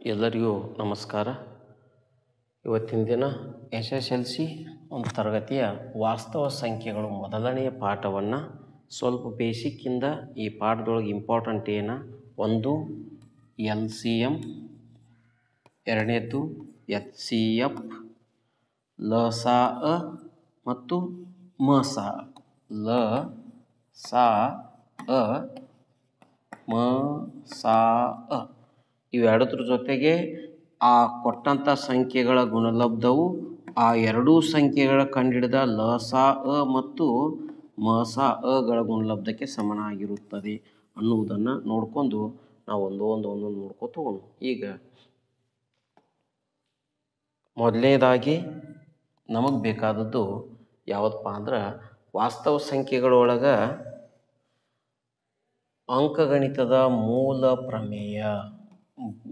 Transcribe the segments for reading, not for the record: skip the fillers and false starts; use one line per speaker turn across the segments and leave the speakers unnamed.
ಎಲ್ಲರಿಗೂ ನಮಸ್ಕಾರ. ಇವತ್ತಿನ ದಿನ SSLC ಒಂದು ತರಗತಿಯ ವಾಸ್ತವ ಸಂಖ್ಯೆಗಳು ಮೊದಲನೆಯ ಪಾಠವನ್ನು ಸ್ವಲ್ಪ ಬೇಸಿಕ್ಕಿಂದ ಈ ಪಾಠದೊಳಗೆ ಇಂಪಾರ್ಟೆಂಟ್ ಏನು, ಒಂದು LCM, ಎರಡನೇದು HCF, ಲಸಾ ಅ ಮತ್ತು ಮಸಾ ಲ ಸಾ ಅ ಮ ಸಾ ಅ ಇವೆರಡರ ಜೊತೆಗೆ ಆ ಕೊಟ್ಟಂಥ ಸಂಖ್ಯೆಗಳ ಗುಣಲಬ್ಧವು ಆ ಎರಡೂ ಸಂಖ್ಯೆಗಳ ಕಂಡುಹಿಡಿದ ಲಸಾ ಅ ಮತ್ತು ಮಸಾ ಅಗಳ ಗುಣಲಬ್ಧಕ್ಕೆ ಸಮನಾಗಿರುತ್ತದೆ ಅನ್ನುವುದನ್ನು ನೋಡಿಕೊಂಡು ನಾವು ಒಂದೊಂದು ನೋಡ್ಕೊತ ಹೋಗೋಣ. ಈಗ ಮೊದಲನೇದಾಗಿ ನಮಗೆ ಬೇಕಾದದ್ದು ಯಾವುದಪ್ಪ ಅಂದ್ರೆ ವಾಸ್ತವ ಸಂಖ್ಯೆಗಳೊಳಗೆ ಅಂಕಗಣಿತದ ಮೂಲ ಪ್ರಮೇಯ.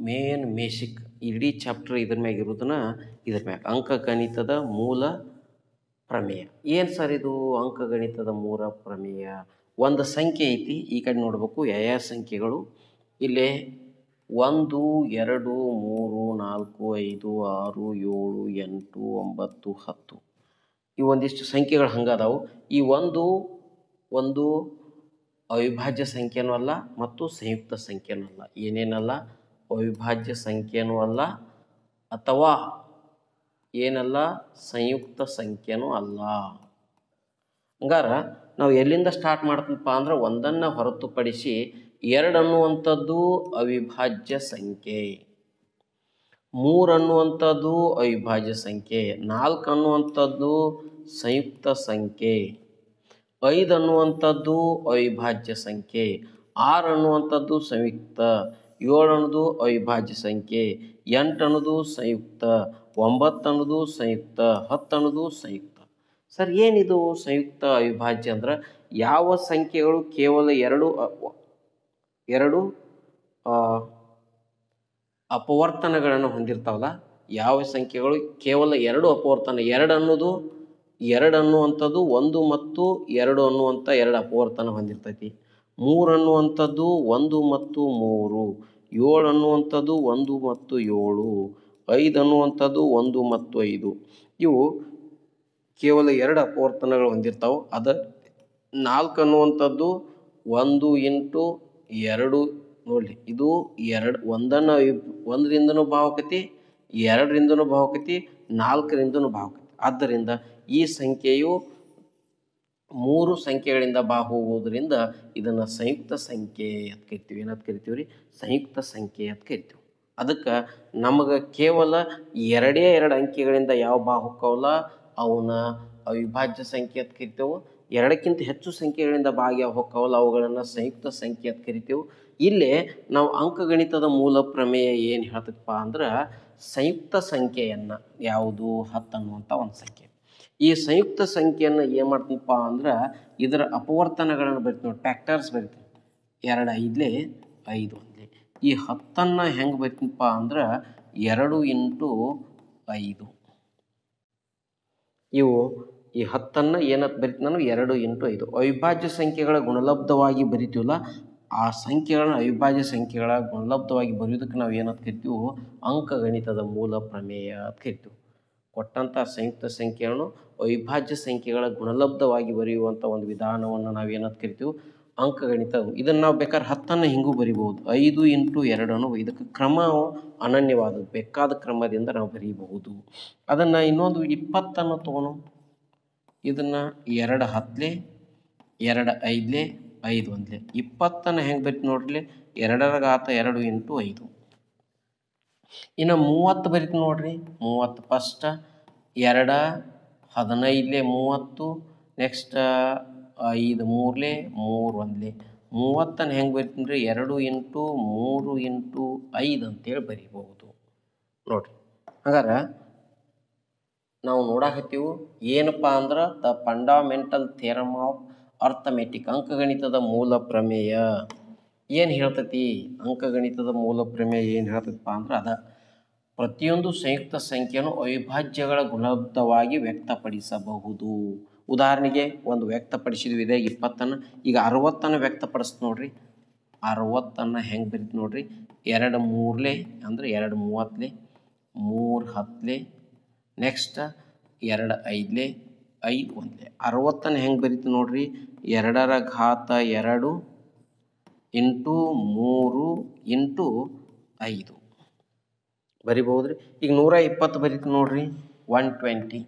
ಮೇನ್ ಬೇಸಿಕ್ ಇಡೀ ಚಾಪ್ಟರ್ ಇದ್ರ ಮ್ಯಾಗ ಇರೋದನ್ನ ಇದ್ರ ಮ್ಯಾಗ ಅಂಕಗಣಿತದ ಮೂಲ ಪ್ರಮೇಯ. ಏನು ಸರ್ ಇದು ಅಂಕಗಣಿತದ ಮೂಲ ಪ್ರಮೇಯ? ಒಂದು ಸಂಖ್ಯೆ ಐತಿ, ಈ ಕಡೆ ನೋಡ್ಬೇಕು ಯಾವ ಸಂಖ್ಯೆಗಳು ಇಲ್ಲೇ 1 2 3 4 5 6 7 8 9 10 ಇವು ಒಂದಿಷ್ಟು ಸಂಖ್ಯೆಗಳು ಹಂಗದಾವು. ಈ ಒಂದು ಅವಿಭಾಜ್ಯ ಸಂಖ್ಯೆನೂ ಅಲ್ಲ ಮತ್ತು ಸಂಯುಕ್ತ ಸಂಖ್ಯೆನೂ ಅಲ್ಲ. ಏನೇನಲ್ಲ? ಅವಿಭಾಜ್ಯ ಸಂಖ್ಯೆನೂ ಅಲ್ಲ ಅಥವಾ ಏನಲ್ಲ ಸಂಯುಕ್ತ ಸಂಖ್ಯೆನೂ ಅಲ್ಲ. ಹಂಗಾರ ನಾವು ಎಲ್ಲಿಂದ ಸ್ಟಾರ್ಟ್ ಮಾಡ್ತೀನಪ್ಪ ಅಂದ್ರೆ ಒಂದನ್ನು ಹೊರತುಪಡಿಸಿ 2 ಅನ್ನುವಂಥದ್ದು ಅವಿಭಾಜ್ಯ ಸಂಖ್ಯೆ, 3 ಅನ್ನುವಂಥದ್ದು ಅವಿಭಾಜ್ಯ ಸಂಖ್ಯೆ, 4 ಅನ್ನುವಂಥದ್ದು ಸಂಯುಕ್ತ ಸಂಖ್ಯೆ, 5 ಅನ್ನುವಂಥದ್ದು ಅವಿಭಾಜ್ಯ ಸಂಖ್ಯೆ, 6 ಅನ್ನುವಂಥದ್ದು ಸಂಯುಕ್ತ, 7 ಅನ್ನೋದು ಅವಿಭಾಜ್ಯ ಸಂಖ್ಯೆ, 8 ಅನ್ನೋದು ಸಂಯುಕ್ತ, 9 ಅನ್ನೋದು ಸಂಯುಕ್ತ, 10 ಅನ್ನೋದು ಸಂಯುಕ್ತ. ಸರ್ ಏನಿದು ಸಂಯುಕ್ತ ಅವಿಭಾಜ್ಯ ಅಂದ್ರೆ ಯಾವ ಸಂಖ್ಯೆಗಳು ಕೇವಲ ಎರಡು ಅಪವರ್ತನಗಳನ್ನು ಹೊಂದಿರ್ತಾವಲ್ಲ, ಯಾವ ಸಂಖ್ಯೆಗಳು ಕೇವಲ 2 ಅಪವರ್ತನ, 2 ಅನ್ನುವಂಥದ್ದು 1 ಮತ್ತು 2 ಅನ್ನುವಂಥ 2 ಅಪವರ್ತನ ಹೊಂದಿರ್ತೈತಿ, 3 ಅನ್ನುವಂಥದ್ದು 1 ಮತ್ತು 3, 7 ಅನ್ನುವಂಥದ್ದು 1 ಮತ್ತು 7, 5 ಅನ್ನುವಂಥದ್ದು 1 ಮತ್ತು 5 ಇವು ಕೇವಲ 2 ಅಪವರ್ತನಗಳು ಹೊಂದಿರ್ತಾವೆ. ಅದು 4 ಅನ್ನುವಂಥದ್ದು 1 ಇಂಟು 2 ನೋಡಲಿ, ಇದು 1ರಿಂದನೂ ಭಾವಕತಿ, 2ರಿಂದನೂ ಭಾವಕತಿ, 4ರಿಂದನೂ ಭಾವಕತಿ. ಆದ್ದರಿಂದ ಈ ಸಂಖ್ಯೆಯು 3 ಸಂಖ್ಯೆಗಳಿಂದ ಹೋಗುವುದರಿಂದ ಇದನ್ನು ಸಂಯುಕ್ತ ಸಂಖ್ಯೆ ಅಂತ ಕರಿತೀವಿ. ಏನಂತ ಕರಿತೀವಿ ರೀ? ಸಂಯುಕ್ತ ಸಂಖ್ಯೆ ಅಂತ ಕರಿತೀವಿ. ಅದಕ್ಕೆ ನಮಗೆ ಕೇವಲ 2 ಅಂಕಿಗಳಿಂದ ಯಾವ ಹೋಕ್ಕವಲ್ಲ ಅವನ್ನ ಅವಿಭಾಜ್ಯ ಸಂಖ್ಯೆ ಅಂತ ಕರಿತೇವೆ. 2ಕ್ಕಿಂತ ಹೆಚ್ಚು ಸಂಖ್ಯೆಗಳಿಂದ ಯಾವ ಹೋಕ್ಕವಲ್ಲ ಅವುಗಳನ್ನು ಸಂಯುಕ್ತ ಸಂಖ್ಯೆ ಅಂತ ಕರಿತೇವೆ. ಇಲ್ಲೇ ನಾವು ಅಂಕಗಣಿತದ ಮೂಲ ಪ್ರಮೇಯ ಏನು ಹೇಳ್ತದಪ್ಪ ಅಂದ್ರೆ ಸಂಯುಕ್ತ ಸಂಖ್ಯೆಯನ್ನು, ಯಾವುದು 10 ಅನ್ನುವಂಥ ಒಂದು ಸಂಖ್ಯೆ, ಈ ಸಂಯುಕ್ತ ಸಂಖ್ಯೆಯನ್ನು ಏನು ಮಾಡ್ತೀನಪ್ಪ ಅಂದ್ರೆ ಇದರ ಅಪವರ್ತನಗಳನ್ನು ಬರಿತೀವಿ ನೋಡಿ, ಫ್ಯಾಕ್ಟರ್ಸ್ ಬರಿತೀವಿ. 2 5 5 1. ಈ 10ನ್ನು ಹೆಂಗೆ ಬರಿತೀನಪ್ಪ ಅಂದ್ರೆ 2 ಇಂಟು 5. ಈ 10ನ್ನು ಏನಂತ ಬರಿತೀನಿ ನಾನು? 2 ಇಂಟು 5. ಅವಿಭಾಜ್ಯ ಸಂಖ್ಯೆಗಳ ಗುಣಲಬ್ಧವಾಗಿ ಬರಿತೀವಲ್ಲ, ಆ ಸಂಖ್ಯೆಗಳನ್ನ ಅವಿಭಾಜ್ಯ ಗುಣಲಬ್ಧವಾಗಿ ಬರೆಯೋದಕ್ಕೆ ನಾವು ಏನಂತ ಕರಿತೀವಿ? ಅಂಕಗಣಿತದ ಮೂಲ ಪ್ರಮೇಯ ಅಂತ ಕರಿತೀವಿ. ಕೊಟ್ಟಂಥ ಸಂಯುಕ್ತ ಸಂಖ್ಯೆಗಳನ್ನು ಅವಿಭಾಜ್ಯ ಸಂಖ್ಯೆಗಳ ಗುಣಲಬ್ಧವಾಗಿ ಬರೆಯುವಂಥ ಒಂದು ವಿಧಾನವನ್ನು ನಾವು ಏನಂತ ಕರಿತೀವಿ? ಅಂಕಗಣಿತ. ಇದನ್ನು ನಾವು ಬೇಕಾದ್ರೆ 10ನ್ನು ಹಿಂಗೂ ಬರಿಬಹುದು. 5 ಇಂಟು 2 ಇದಕ್ಕೆ ಕ್ರಮ ಅನನ್ಯವಾದದ್ದು, ಬೇಕಾದ ಕ್ರಮದಿಂದ ನಾವು ಬರೀಬಹುದು. ಅದನ್ನು ಇನ್ನೊಂದು 20ನ್ನು ತೊಗೊಳು. ಇದನ್ನು 2 10, 2 5, 5 1. 20ನ್ನು ಹೆಂಗೆ ಬರಿತೀವಿ ನೋಡ್ರಿ? 2 ಘಾತ 2 ಇಂಟು 5. ಇನ್ನು 30 ಬರಿತೀವಿ ನೋಡ್ರಿ. 30 ಫಸ್ಟ್ 2 15 30, ನೆಕ್ಸ್ಟ್ 5 3 3 1. 30ನ್ನು ಹೆಂಗೆ ಬರಿತೀನಿ ರೀ? 2 ಇಂಟು 3 ಇಂಟು 5 ಅಂತೇಳಿ ಬರಿಬಹುದು ನೋಡ್ರಿ. ಹಾಗಾದ್ರೆ ನಾವು ನೋಡಾಕತ್ತೀವಿ ಏನಪ್ಪ ಅಂದ್ರೆ the fundamental theorem of arithmetic, ಅಂಕಗಣಿತದ ಮೂಲ ಪ್ರಮೇಯ ಏನು ಹೇಳ್ತೈತಿ? ಅಂಕಗಣಿತದ ಮೂಲ ಪ್ರಮೇಯ ಏನು ಹೇಳ್ತೈತಪ್ಪ ಅಂದ್ರೆ ಪ್ರತಿಯೊಂದು ಸಂಯುಕ್ತ ಸಂಖ್ಯೆಯನ್ನು ಅವಿಭಾಜ್ಯಗಳ ಗುಣಲಬ್ಧವಾಗಿ ವ್ಯಕ್ತಪಡಿಸಬಹುದು. ಉದಾಹರಣೆಗೆ ಒಂದು ವ್ಯಕ್ತಪಡಿಸಿದ್ವಿ ಇದೆ 20ನ್ನು, ಈಗ 60ನ್ನು ವ್ಯಕ್ತಪಡಿಸ್ತು ನೋಡ್ರಿ. 60 ಹೆಂಗೆ ಬರೀತು ನೋಡ್ರಿ, 2 ಮೂರಲೆ ಅಂದರೆ 2 30 3 10 ನೆಕ್ಸ್ಟ್ 2 5 5 1 60 ಹೆಂಗೆ ಬರೀತು ನೋಡ್ರಿ, 2 ರ ಘಾತ 2 ಇಂಟು 3 ಇಂಟು 5 ಬರಿಬಹುದ್ರಿ. ಈಗ 120 ಬರೀತು ನೋಡ್ರಿ, 120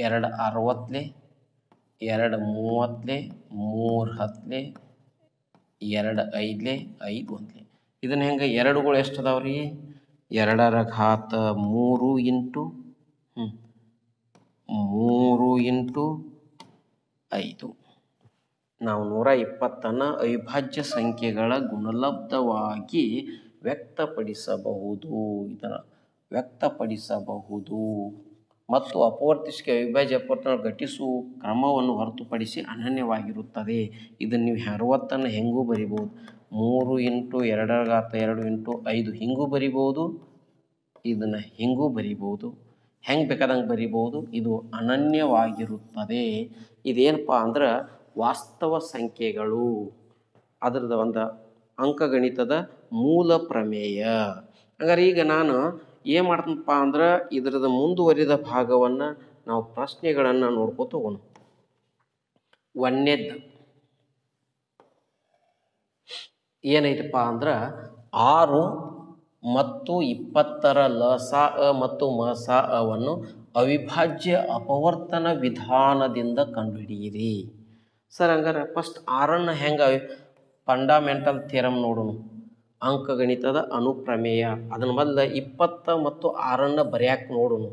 2 60 2 30 3 10 2 5 5 1 ಇದನ್ನು ಹೆಂಗೆ ಎರಡುಗಳು ಎಷ್ಟು ಅದಾವ ರೀ, 2 ರ ಘಾತ 3 ಇಂಟು 3 ಇಂಟು 5 ನಾವು 120 ಅವಿಭಾಜ್ಯ ಸಂಖ್ಯೆಗಳ ಗುಣಲಬ್ಧವಾಗಿ ವ್ಯಕ್ತಪಡಿಸಬಹುದು. ಇದನ್ನು ವ್ಯಕ್ತಪಡಿಸಬಹುದು ಮತ್ತು ಅಪವರ್ತಿಸಿಕೆ ಅವಿಭಾಜ್ಯ ಅಪವರ್ತನ ಘಟಿಸುವ ಕ್ರಮವನ್ನು ಹೊರತುಪಡಿಸಿ ಅನನ್ಯವಾಗಿರುತ್ತದೆ. ಇದನ್ನು ನೀವು 60 ಹೆಂಗೂ ಬರಿಬೋದು, 3 ಇಂಟು 2 ರ ಘಾತ 2 ಇಂಟು 5 ಹಿಂಗೂ ಬರಿಬೋದು, ಇದನ್ನು ಹಿಂಗೂ ಬರಿಬೋದು, ಹೆಂಗೆ ಬೇಕಾದಂಗೆ ಬರಿಬೋದು. ಇದು ಅನನ್ಯವಾಗಿರುತ್ತದೆ. ಇದೇನಪ್ಪ ಅಂದ್ರೆ ವಾಸ್ತವ ಸಂಖ್ಯೆಗಳು, ಅದರದ ಒಂದು ಅಂಕಗಣಿತದ ಮೂಲ ಪ್ರಮೇಯ. ಹಾಗಾದ್ರೆ ಈಗ ನಾನು ಏನು ಮಾಡ್ತೀನಪ್ಪ ಅಂದ್ರೆ ಇದರದ ಮುಂದುವರಿದ ಭಾಗವನ್ನು ನಾವು ಪ್ರಶ್ನೆಗಳನ್ನು ನೋಡ್ಕೊತ ಹೋಗೋಣ. ಒಂದನೇದ್ದು ಏನೈತಪ್ಪ ಅಂದ್ರೆ 6 ಮತ್ತು 20ರ ಲಸ ಮತ್ತು ಮಸವನ್ನು ಅವಿಭಾಜ್ಯ ಅಪವರ್ತನ ವಿಧಾನದಿಂದ ಕಂಡುಹಿಡಿಯಿರಿ. ಸರ್ ಹಂಗಾರೆ ಫಸ್ಟ್ 6 ಹೆಂಗೆ ಫಂಡಮೆಂಟಲ್ ಥಿಯರಮ್ ನೋಡೋಣ, ಅಂಕಗಣಿತದ ಅನುಪ್ರಮೇಯ. ಅದನ್ನ ಮೊದಲು 20 ಮತ್ತು 6 ಬರೆಯಾಕೆ ನೋಡೋಣ.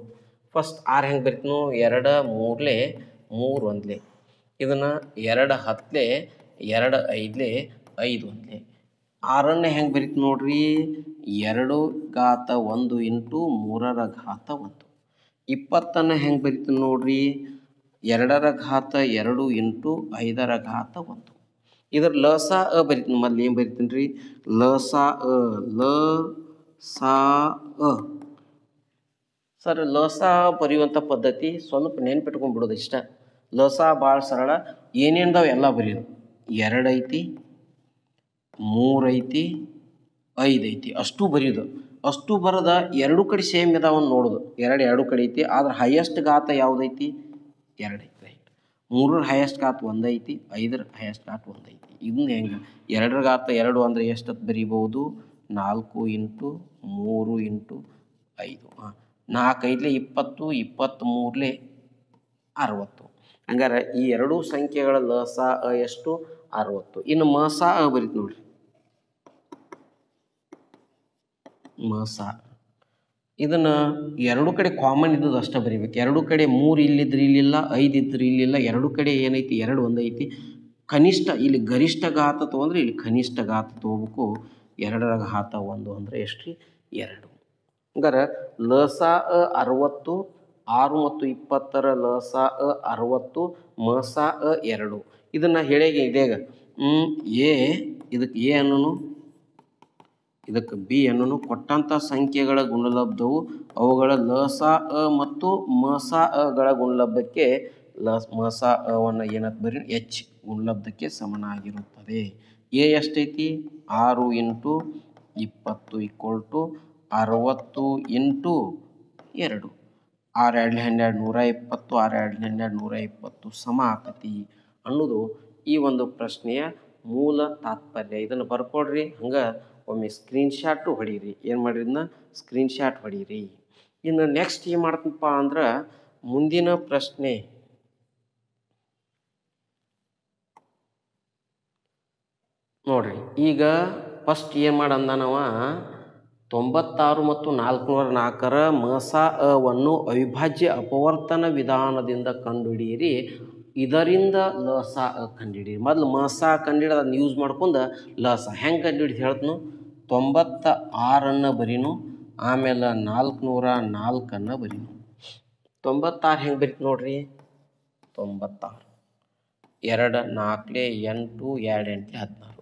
ಫಸ್ಟ್ 6 ಹೆಂಗೆ ಬರಿತೀನೋ, 2 ಮೂರಲೆ 3 1 ಇದನ್ನು 2 10 2 5 5 1 6 ಹೆಂಗೆ ಬರೀತು ನೋಡ್ರಿ, 2 ಘಾತ 1 ಇಂಟು 3 ರ ಘಾತ 1. 20 ಹೆಂಗೆ ಬರೀತು ನೋಡ್ರಿ, 2 ರ ಘಾತ 2 ಇಂಟು 5 ರ ಘಾತ 1. ಇದರ ಲಸ ಬರಿತೀನಿ, ಮೊದಲು ಏನು ಬರಿತೀನಿ ರೀ, ಲಸ ಸರ್ ಲಸ ಬರೆಯುವಂಥ ಪದ್ಧತಿ ಸ್ವಲ್ಪ ನೆನ್ಪಿಟ್ಕೊಂಡ್ಬಿಡೋದು ಇಷ್ಟ. ಲಸ ಭಾಳ ಸರಳ, ಏನೇನ್ದಾವ ಎಲ್ಲ ಬರೆಯೋದು. 2 ಐತಿ, 3 ಐತಿ, 5 ಐತಿ, ಅಷ್ಟು ಬರೆಯೋದು. ಅಷ್ಟು ಬರದ ಎರಡು ಕಡೆ ಸೇಮ್ ಇದಾವನ್ನು ನೋಡೋದು. 2 ಕಡೆ ಐತಿ, ಆದ್ರೆ ಹೈಯೆಸ್ಟ್ ಘಾತ ಯಾವುದೈತಿ, 2 ಐತಿ. ರೈಟ್. 3ರ ಹೈಯೆಸ್ಟ್ ಘಾತ 1 ಐತಿ, 5ರ ಹೈಯೆಸ್ಟ್ ಘಾತ 1 ಐತಿ. ಇದನ್ನ ಹೆಂಗೆ 2ರ ಘಾತ 2 ಅಂದರೆ ಎಷ್ಟತ್ತು ಬರಿಬೋದು, 4 ಇಂಟು 3 ಇಂಟು 5. 4 5 20, 23 60. ಹಂಗಾರೆ ಈ ಎರಡೂ ಸಂಖ್ಯೆಗಳ ಲಸ ಎಷ್ಟು, 60. ಇನ್ನು ಮಸ ಬರೀತು ನೋಡ್ರಿ, ಮಸ ಇದನ್ನು ಎರಡು ಕಡೆ ಕಾಮನ್ ಇದ್ದದ್ದು ಅಷ್ಟೇ ಬರಿಬೇಕು. ಎರಡು ಕಡೆ 3 ಇಲ್ಲಿದ್ರೆ ಇಲ್ಲಿಲ್ಲ, 5 ಇದ್ರೆ ಇಲ್ಲಿಲ್ಲ, ಎರಡು ಕಡೆ ಏನೈತಿ 2 1 ಐತಿ. ಕನಿಷ್ಠ ಇಲ್ಲಿ ಗರಿಷ್ಠ ಘಾತ ತೊಗೊಂಡ್ರೆ ಇಲ್ಲಿ ಕನಿಷ್ಠ ಘಾತ ತೊಗೋಬೇಕು. 2ರ ಘಾತ 1 ಅಂದರೆ ಎಷ್ಟು ರೀ, 2. ಹಂಗಾರೆ ಲಸ 60, 6 ಮತ್ತು 20ರ ಲಸ 60, ಮಸ 2. ಇದನ್ನು ಹೇಳೇಗೆ ಇದೇಗ ಇದಕ್ಕೆ ಎ ಅನ್ನೋನು, ಇದಕ್ಕೆ ಬಿ ಅನ್ನೋನು. ಕೊಟ್ಟಂಥ ಸಂಖ್ಯೆಗಳ ಗುಣಲಬ್ಧವು ಅವುಗಳ ಲಸ ಮತ್ತು ಮಸ ಗಳ ಗುಣಲಬ್ಧಕ್ಕೆ ಮಸ ಅವನ್ನು ಏನಂತ ಬರೀ ಎಚ್ ಗುಣಲಬ್ಧಕ್ಕೆ ಸಮನಾಗಿರುತ್ತದೆ. ಎ ಎಷ್ಟೈತಿ, 6 ಇಂಟು 20 = 60 ಇಂಟು 2. 6 2 12 120, 6 2 12 120 ಸಮ ಆಕತಿ ಅನ್ನೋದು ಈ ಒಂದು ಪ್ರಶ್ನೆಯ ಮೂಲ ತಾತ್ಪರ್ಯ. ಇದನ್ನು ಬರ್ಕೊಡ್ರಿ, ಹಂಗೆ ಒಮ್ಮೆ ಸ್ಕ್ರೀನ್ಶಾಟು ಹೊಡೀರಿ. ಏನು ಮಾಡಿರಿ, ಇದನ್ನ ಸ್ಕ್ರೀನ್ಶಾಟ್ ಹೊಡೀರಿ. ಇನ್ನು ನೆಕ್ಸ್ಟ್ ಏನು ಮಾಡ್ತೀನಪ್ಪ ಅಂದ್ರೆ ಮುಂದಿನ ಪ್ರಶ್ನೆ ನೋಡ್ರಿ. ಈಗ ಫಸ್ಟ್ ಏನು ಮಾಡಂದ ನಾವು 96 ಮತ್ತು 404ರ ಮಸ ಅವನ್ನು ಅವಿಭಾಜ್ಯ ಅಪವರ್ತನ ವಿಧಾನದಿಂದ ಕಂಡುಹಿಡಿಯಿರಿ. ಇದರಿಂದ ಲಸ ಕಂಡುಹಿಡಿಯಿರಿ. ಮೊದಲು ಮಸ ಕಂಡುಹಿಡಿದು ಅದನ್ನ ಯೂಸ್ ಮಾಡ್ಕೊಂಡು ಲಸ ಹೆಂಗೆ ಕಂಡುಹಿಡಿದು ಹೇಳ್ತನು. 96 ಬರೀನು, ಆಮೇಲೆ 404 ಬರೀನು. 96 ಹೆಂಗೆ ಬರೀತು ನೋಡ್ರಿ, 96 2 4 8 2 8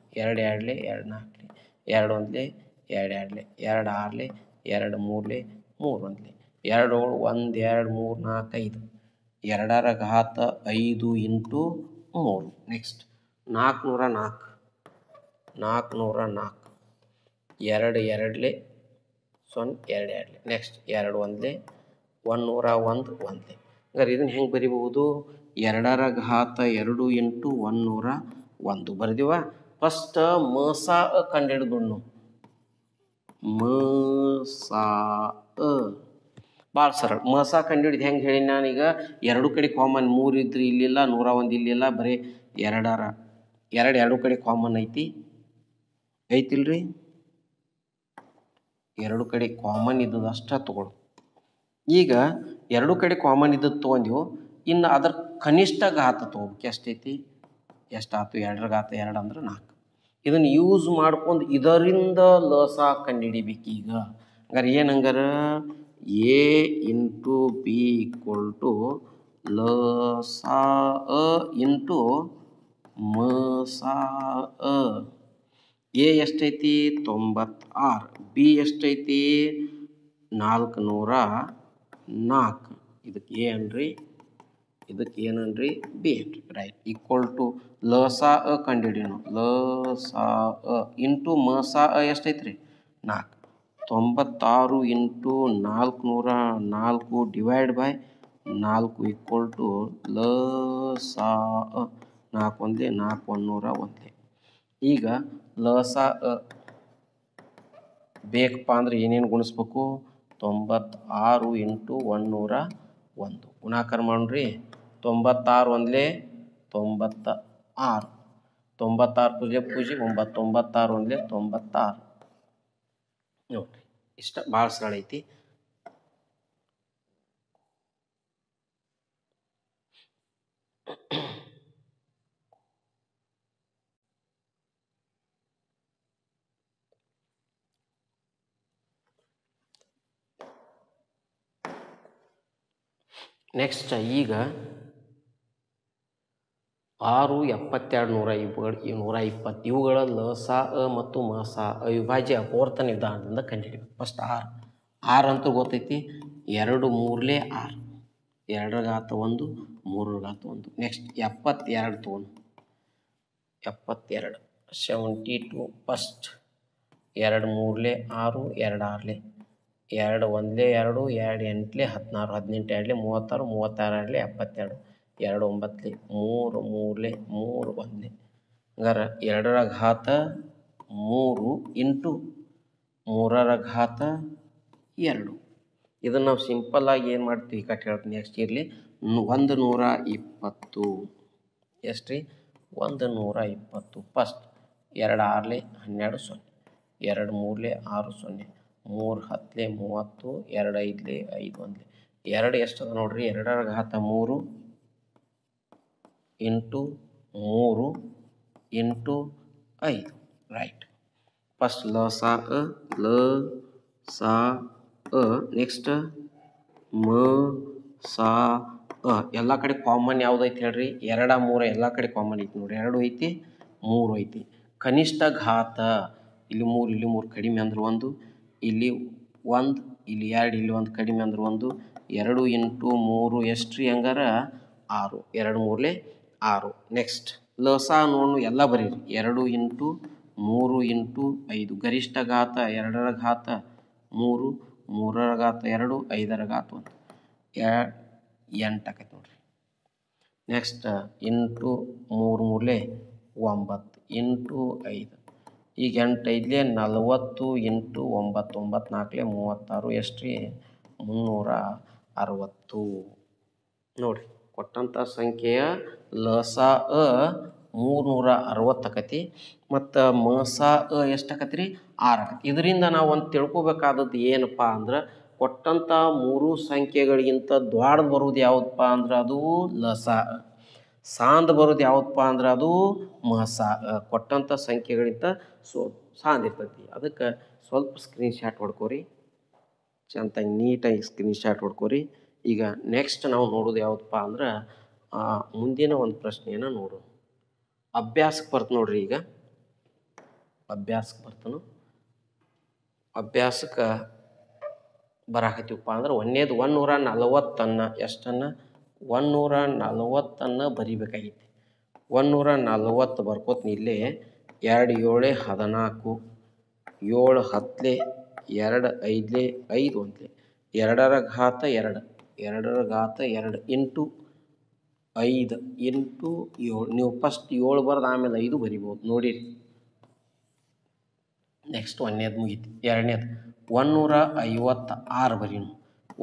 16, 2 2 2 4, 2 1 2 2 2 6 2 3 3 1 2 1 2 3 4 5, 2ರ ಘಾತ 5 ಇಂಟು 3. ನೆಕ್ಸ್ಟ್ 404 404 2 ಎರಡ್ಲೆ 0 2 ಎರಡ್ಲೆ ನೆಕ್ಸ್ಟ್ 2 ಒಂದ್ಲೆ 101 ಒಂದ್ಲೆ. ಹಂಗಾರೆ ಇದನ್ನು ಹೆಂಗೆ ಬರಿಬಹುದು? 2 ರ ಘಾತ 2 ಇಂಟು 101 ಬರೆದಿವ. ಫಸ್ಟ್ ಮಸ ಕಂಡುಹಿಡಿದು ಮಸ ಭಾಳ ಸರಳ. ಮಸ ಕಂಡುಹಿಡಿದು ಹೆಂಗೆ ಹೇಳಿ ನಾನೀಗ ಎರಡು ಕಡೆ ಕಾಮನ್ 3 ಇದ್ರಿ ಇಲ್ಲಿಲ್ಲ, 101 ಇಲ್ಲಿಲ್ಲ, ಬರೀ 2 ಕಡೆ ಕಾಮನ್ ಐತಿಲ್ರಿ. ಎರಡು ಕಡೆ ಕಾಮನ್ ಇದ್ದದ್ದು ಅಷ್ಟೇ ತಗೊಳ್ಳು. ಈಗ ಎರಡು ಕಡೆ ಕಾಮನ್ ಇದ್ದದ್ದು ತೊಗೊಂಡಿವು. ಇನ್ನು ಅದರ ಕನಿಷ್ಠ ಘಾತ ತೊಗೋಬೇಕು. ಎಷ್ಟೈತಿ? ಎಷ್ಟಾಯ್ತು? 2 ರ ಘಾತ 2 ಅಂದ್ರೆ 4. ಇದನ್ನು ಯೂಸ್ ಮಾಡ್ಕೊಂಡು ಇದರಿಂದ ಲಸ ಕಂಡುಹಿಡಿಬೇಕು. ಈಗ ಹಂಗಾರೆ ಏನಂಗಾರ A into B equal to ಲಸ ಇಂಟು ಮಸ. ಎ ಎಷ್ಟೈತಿ? 96. ಬಿ ಎಷ್ಟೈತಿ? 404. ಇದಕ್ಕೆ ಎ ಅನ್ರಿ, ಇದಕ್ಕೆ ಏನನ್ರಿ? ಬಿ ಅನ್ರಿ. ರೈಟ್. ಈಕ್ವಲ್ ಟು ಲಸ ಕಂಡುಹಿಡಿಯೋಣ. ಲಸ ಇಂಟು ಮಸ ಎಷ್ಟೈತ್ರಿ? 4. 96 into 404 divide by 4 equal to ಲಸ 4 ಒಂದೇ 4 101. ಈಗ ಲಸ ಬೇಕಪ್ಪ ಅಂದ್ರೆ ಏನೇನು ಗುಣಿಸ್ಬೇಕು? 96 ಇಂಟು 101 ಗುಣಾಕಾರ ಮಾಡ್ರಿ. 96 ಒಂದ್ಲೆ 96, 96 ಪೂಜೆ 9, 96 ಒಂದ್ಲೆ 96 ನೋಡ್ರಿ. ಇಷ್ಟ ಭಾಳ ಸರಳ ಐತಿ. ನೆಕ್ಸ್ಟ್ ಈಗ 6, 72, 120 ಇವುಗಳ ಲಸ ಮತ್ತು ಮಸ ಅವಿಭಾಜ್ಯ ಅಪವರ್ತನ ವಿಧಾನದಿಂದ ಕಂಡುಹಿಡಿಬೇಕು. ಫಸ್ಟ್ 6 ಅಂತೂ ಗೊತ್ತೈತಿ. 2 3ಲೆ 6, 2 ರ ಘಾತ 1, 3 ರ ಘಾತ 1. ನೆಕ್ಸ್ಟ್ 72 ತೊಗೊಂಡು 72 72 ಫಸ್ಟ್ 2 3ಲೆ 6, 2 6ಲೆ 2 1ಲೆ 2, 2 8ಲೆ 16, 18 2ಲೆ 36, 36 2ಲೆ 72, 2 9ಲೆ 3, 3ಲೆ 3 1ಲೆ. ಹಂಗಾರೆ 2 ರ ಘಾತ 3 ಇಂಟು 3 ರ ಘಾತ 2. ಇದನ್ನು ನಾವು ಸಿಂಪಲ್ ಆಗಿ ಏನು ಮಾಡ್ತೀವಿ? ಕಟ್ ಹೇಳ್ತೀನಿ. ನೆಕ್ಸ್ಟ್ ಇರಲಿ 120. ಎಷ್ಟು ರೀ? 120. ಫಸ್ಟ್ 2 6ಲೆ 12 0, 2 3ಲೆ 6 0, 3 10ಲೆ 30, 2 5ಲೆ 5 1ಲೆ 2 ಎಷ್ಟದ ನೋಡ್ರಿ? 2 ರ ಘಾತ 3 ಇಂಟು 3 ಇಂಟು 5. ರೈಟ್. ಫಸ್ಟ್ ಲಸ ನೆಕ್ಸ್ಟ್ ಮಸ. ಎಲ್ಲ ಕಡೆ ಕಾಮನ್ ಯಾವುದೈತಿ ಹೇಳ್ರಿ? 2 3 ಎಲ್ಲ ಕಡೆ ಕಾಮನ್ ಐತಿ ನೋಡ್ರಿ. 2 ಐತಿ, 3 ಐತಿ. ಕನಿಷ್ಠ ಘಾತ ಇಲ್ಲಿ 3, ಇಲ್ಲಿ 3 ಕಡಿಮೆ ಅಂದ್ರೆ 1, ಇಲ್ಲಿ 1, ಇಲ್ಲಿ 2, ಇಲ್ಲಿ 1 ಕಡಿಮೆ ಅಂದ್ರೆ 1. 2 ಇಂಟು 3 ಎಷ್ಟು ರೀ? ಹಂಗಾರ 6. 2 3ಲೆ 6. ನೆಕ್ಸ್ಟ್ ಲಸ ನೋಡು ಎಲ್ಲ ಬರೀರಿ. 2 ಇಂಟು 3 ಇಂಟು 5 ಗರಿಷ್ಠ ಘಾತ 2 ರ ಘಾತ 3, 3 ರ ಘಾತ 2, 5 ರ ಘಾತ 1, 8 ಆಕೈತಿ ನೋಡ್ರಿ. Next into 3 3ಲೆ 9 into 5. ಈಗ 8 5ಲೆ 40 ಇಂಟು 9, 9 4ಲೆ 36 ಎಷ್ಟು ರೀ? 360 ನೋಡಿರಿ. ಕೊಟ್ಟಂಥ ಸಂಖ್ಯೆಯ ಲಸ 360 ಆಕತಿ. ಮತ್ತು ಮಸ ಎಷ್ಟು ಆಕತಿ ರೀ? 6 ಆಕತಿ. ಇದರಿಂದ ನಾವು ಒಂದು ತಿಳ್ಕೊಬೇಕಾದದ್ದು ಏನಪ್ಪ ಅಂದ್ರೆ ಕೊಟ್ಟಂಥ 3 ಸಂಖ್ಯೆಗಳಿಗಿಂತ ದೊಡ್ಡದು ಬರೋದು ಯಾವುದಪ್ಪ ಅಂದ್ರೆ ಅದು ಲಸ. ಸಾಂದ್ ಬರೋದು ಯಾವುದಪ್ಪ ಅಂದ್ರೆ ಅದು ಮಸ. ಕೊಟ್ಟಂಥ ಸಂಖ್ಯೆಗಳಿಂತ ಸಾಂದ್ ಇರ್ತೈತಿ. ಅದಕ್ಕೆ ಸ್ವಲ್ಪ ಸ್ಕ್ರೀನ್ಶಾಟ್ ಹೊಡ್ಕೋರಿ, ಚಂದಾಗಿ ನೀಟಾಗಿ ಸ್ಕ್ರೀನ್ಶಾಟ್ ಹೊಡ್ಕೋರಿ. ಈಗ ನೆಕ್ಸ್ಟ್ ನಾವು ನೋಡೋದು ಯಾವುದಪ್ಪ ಅಂದ್ರೆ ಮುಂದಿನ ಒಂದು ಪ್ರಶ್ನೆಯನ್ನು ನೋಡೋಣ. ಅಭ್ಯಾಸಕ್ಕೆ ಬರ್ತು ನೋಡ್ರಿ. ಈಗ ಅಭ್ಯಾಸಕ್ಕೆ ಬರ್ತಾನು. ಅಭ್ಯಾಸಕ್ಕೆ ಬರಾಕತ್ತೀವಪ್ಪ ಅಂದ್ರೆ ಒಂದೇದು 140 ಎಷ್ಟನ್ನು? 140 ಬರಿಬೇಕಾಗಿತ್ತು. 140 ಬರ್ಕೋತೀನಿ ಇಲ್ಲೇ. 2 ಏಳೆ 14, 7 ಹತ್ತಲೆ 2 ಐದಲೆ 5 ಒಂದಲೆ 2ರ ಘಾತ 2, 2ರ ಘಾತ 2 ಇಂಟು 5 ಇಂಟು 7. ನೀವು ಫಸ್ಟ್ 7 ಬರೆದು ಆಮೇಲೆ 5 ಬರಿಬೋದು ನೋಡಿರಿ. ನೆಕ್ಸ್ಟ್ 1ನೇದು ಮುಗೀತು. 2ನೇದು 156 ಬರೀನು.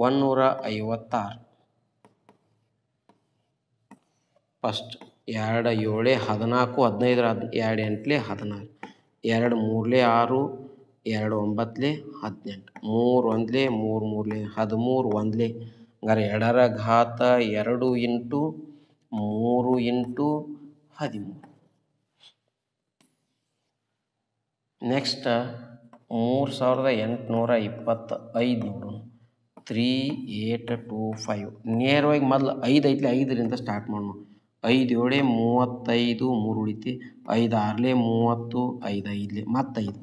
156 ಫಸ್ಟ್ 2 ಏಳೆ 14, 15 2 ಎಂಟಲೆ 16, 2 ಮೂರಲೆ 6, 2 ಒಂಬತ್ತಲೆ 18, 3 ಒಂದಲೆ 3 ಮೂರಲೆ 13 ಒಂದಲೆ. ಹಂಗಾರೆ 2ರ ಘಾತ 2 ಇಂಟು 3 ಇಂಟು 13. ನೆಕ್ಸ್ಟ್ 3825 ನೋಡೋಣ. 3825 ನೇರವಾಗಿ ಮೊದಲು 5 ಐತ್ಲೆ 5ರಿಂದ ಸ್ಟಾರ್ಟ್ ಮಾಡೋಣ. 5 ಏಳೆ 35, 3 ಉಳಿತಿ. 5 ಆರಲೆ 30, 5 ಐದಲೆ ಮತ್ತು 5,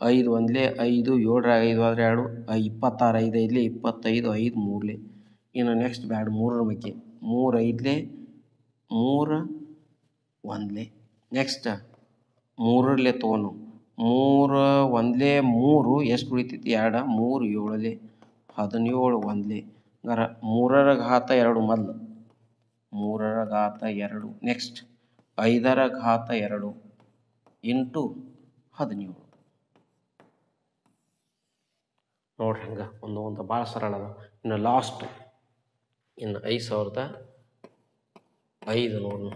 5 ಒಂದಲೆ 5, 7ರಾಗ 5 ಆದರೆ 2, 26, 5 ಐದಲೆ 25, 5 ಮೂರಲೆ. ಇನ್ನು ನೆಕ್ಸ್ಟ್ ಬ್ಯಾಡ 3ರ ಬಗ್ಗೆ 3 ಐದಲೆ 3 ಒಂದಲೆ. ನೆಕ್ಸ್ಟ್ 3ರಲ್ಲೇ ತೊಗೊನು. 3 ಒಂದಲೆ 3 ಎಷ್ಟು ಉಳಿತೈತಿ 2, 3 ಏಳಲೆ 17 ಒಂದಲೆ. ಹಂಗಾರೆ 3ರ ಘಾತ 2 ಮೊದಲು 3ರ ಘಾತ 2. ನೆಕ್ಸ್ಟ್ 5ರ ಘಾತ 2 ಇಂಟು 17. ನೋಡ್ರಿ ಹಂಗೆ ಒಂದು ಭಾಳ ಸರಳ ಅದ. ಇನ್ನು ಲಾಸ್ಟ್ ಇನ್ನು 5005 ನೋಡೋಣ.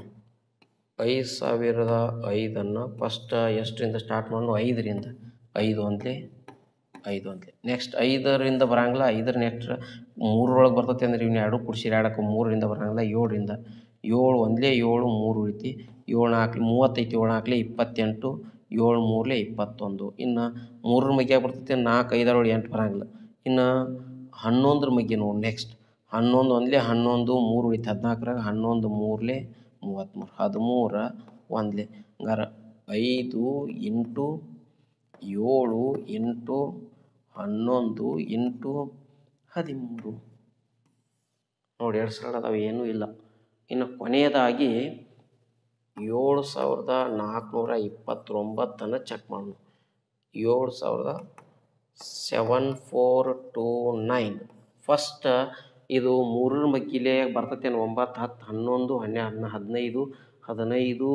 5005 ಫಸ್ಟ್ ಎಷ್ಟರಿಂದ ಸ್ಟಾರ್ಟ್ ಮಾಡೋಣ? 5ರಿಂದ. 5 ಒಂದಲೆ 5 ಒಂದಲೆ. ನೆಕ್ಸ್ಟ್ 5ರಿಂದ ಬರಂಗಿಲ್ಲ. 5ರ ನೆಕ್ಸ್ಟ್ 3ರೊಳಗೆ ಬರ್ತೈತೆ ಅಂದ್ರೆ ಇವ್ನು 2 ಕುಡ್ಸಿರಿ 2ಕ್ಕೆ 3ರಿಂದ ಬರಂಗಿಲ್ಲ. 7ರಿಂದ 7 ಒಂದಲೆ 7 3 ಉಳಿತಿ. 7 4 30 ಐತಿ. 7 4 28, 7 3 21. ಇನ್ನು 3ರ ಮಗ್ಯಾಗ ಬರ್ತೈತೆ 4 5 8 ಬರಂಗಿಲ್ಲ. ಇನ್ನು 11ರ ಮಗ್ಗಿ ನೋಡಿ. ನೆಕ್ಸ್ಟ್ 11 ಒಂದಲೆ 11 3 ಉಳಿತಿ. 14ರಾಗ 11 3 33, 13 ಒಂದಲೆ. ಹಂಗಾರೆ 5 ಇಂಟು 7 ಇಂಟು 11 ಇಂಟು 13 ನೋಡಿ. 2 ಸರಳ ಅದಾವೆ, ಏನೂ ಇಲ್ಲ. ಇನ್ನು ಕೊನೆಯದಾಗಿ 7429 ಚೆಕ್ ಮಾಡೋಣ. 7429 ಫಸ್ಟ್ ಇದು 3ರ ಮಗ್ಗಿಲೆ ಬರ್ತೈತೆ 9, 10, 11, 12, 15, 15, 22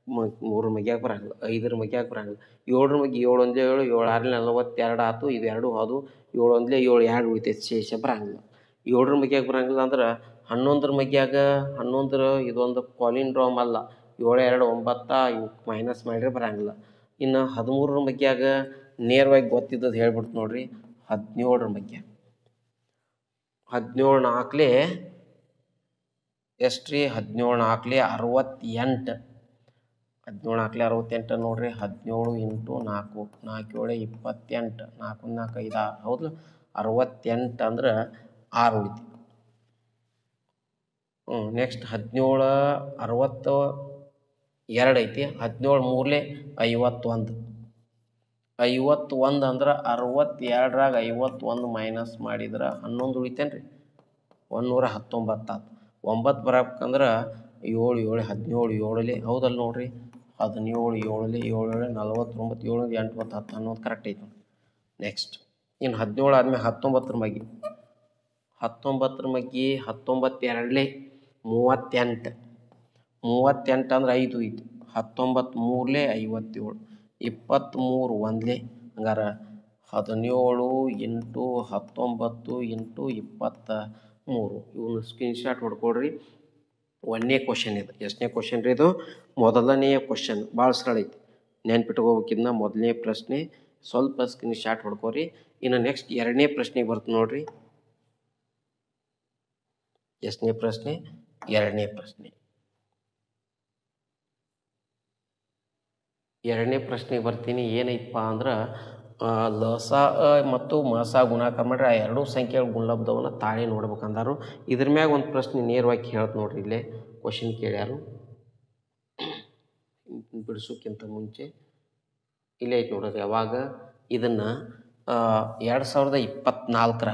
3ರ ಮಗ್ಯಾಗ ಬರಂಗಿಲ್ಲ. 5ರ ಮಗ್ಯಾಗ ಬರಂಗಿಲ್ಲ. 7ರ ಮಗ್ಗಿ 7 ಒಂದಲೆ 7, 7 6 42 ಆಯ್ತು. ಇದು 2 ಅದು 7 ಒಂದಲೆ 7 2 ಉಳಿತೈತೆ. ಶೇಷ ಬರಂಗಿಲ್ಲ. 7ರ ಮಗ್ಯಾಗ ಬರಂಗಿಲ್ಲ ಅಂದ್ರೆ 11ರ ಮಗ್ಯಾಗ 11 ಇದೊಂದು ಪಾಲಿಂಡ್ರಾಮ್ ಅಲ್ಲ. 7 2 9 ಇವಕ್ಕೆ ಮೈನಸ್ ಮಾಡಿದ್ರೆ ಬರಂಗಿಲ್ಲ. ಇನ್ನು 13ರ ಮಗ್ಯಾಗ ನೇರವಾಗಿ ಗೊತ್ತಿದ್ದದ್ದು ಹೇಳ್ಬಿಡ್ತು ನೋಡ್ರಿ. 17ರ ಮಗ್ಯಾಗ 17 4 ಎಷ್ಟು ರೀ? 17 4 68. 17 4 68 ನೋಡ್ರಿ. 17 ಇಂಟು 4, 4 7 28, 4 4 5 6 ಹೌದು. 68 ಅಂದ್ರೆ 6 ಉಳಿತಿ. ನೆಕ್ಸ್ಟ್ 17 62 ಐತಿ. 17 3 51. 51 ಅಂದ್ರೆ 62ರಾಗ 51 ಮೈನಸ್ ಮಾಡಿದ್ರೆ 11 ಉಳಿತೇನೆ ರೀ. 119 ಆಯ್ತು. 9 ಬರಬೇಕಂದ್ರೆ 7 7 17 7ಲೆ ಹೌದಲ್ಲ ನೋಡ್ರಿ. 17 7ಲೆ 7 49, 7 8 10 11 ಕರೆಕ್ಟ್ ಐತಿ ನೋಡಿ. ನೆಕ್ಸ್ಟ್ ಇನ್ನು 17 ಆದಮೇಲೆ 19ರ ಮಗ್ಗಿ 19ರ ಮಗ್ಗಿ 19 2ಲೆ 38. 38 ಅಂದ್ರೆ 5 ಐತಿ. 19 3ಲೆ 57, 23 ಒಂದಲೆ. ಹಂಗಾರೆ 17 ಇಂಟು 19 ಇಂಟು 23. ಇವನು ಸ್ಕ್ರೀನ್ಶಾಟ್ ಹೊಡ್ಕೊಡ್ರಿ. 1ನೇ ಕ್ವಶನ್ ಇದು. ಎಷ್ಟನೇ ಕ್ವಶನ್ ರೀ ಇದು? ಮೊದಲನೆಯ ಕ್ವಶನ್. ಭಾಳ ಸರಳ ಐತಿ, ನೆನ್ಪಿಟ್ಕೋಬೇಕಿದ್ನ. ಮೊದಲನೇ ಪ್ರಶ್ನೆ ಸ್ವಲ್ಪ ಸ್ಕ್ರೀನ್ಶಾಟ್ ಹೊಡ್ಕೊರಿ. ಇನ್ನು ನೆಕ್ಸ್ಟ್ 2ನೇ ಪ್ರಶ್ನೆಗೆ ಬರ್ತೀನಿ ನೋಡ್ರಿ. ಎಷ್ಟನೇ ಪ್ರಶ್ನೆ? 2ನೇ ಪ್ರಶ್ನೆ. 2ನೇ ಪ್ರಶ್ನೆಗೆ ಬರ್ತೀನಿ. ಏನೈತಪ್ಪ ಅಂದ್ರೆ ಲಸ ಮತ್ತು ಮಸ ಗುಣಾಕಾರ ಮಾಡ್ರೆ ಆ ಎರಡೂ ಸಂಖ್ಯೆಗಳ ಗುಣಲಬ್ಧವನ್ನು ತಾಳೆ ನೋಡ್ಬೇಕಂದಾರು. ಇದ್ರ ಮ್ಯಾಗ ಒಂದು ಪ್ರಶ್ನೆ ನೇರವಾಗಿ ಕೇಳ್ತು ನೋಡ್ರಿ. ಇಲ್ಲೇ ಕ್ವಶನ್ ಕೇಳ್ಯಾರು. ಬಿಡಿಸೋಕ್ಕಿಂತ ಮುಂಚೆ ಇಲ್ಲೇ ಐತೆ ನೋಡೋದು. ಯಾವಾಗ ಇದನ್ನು 2024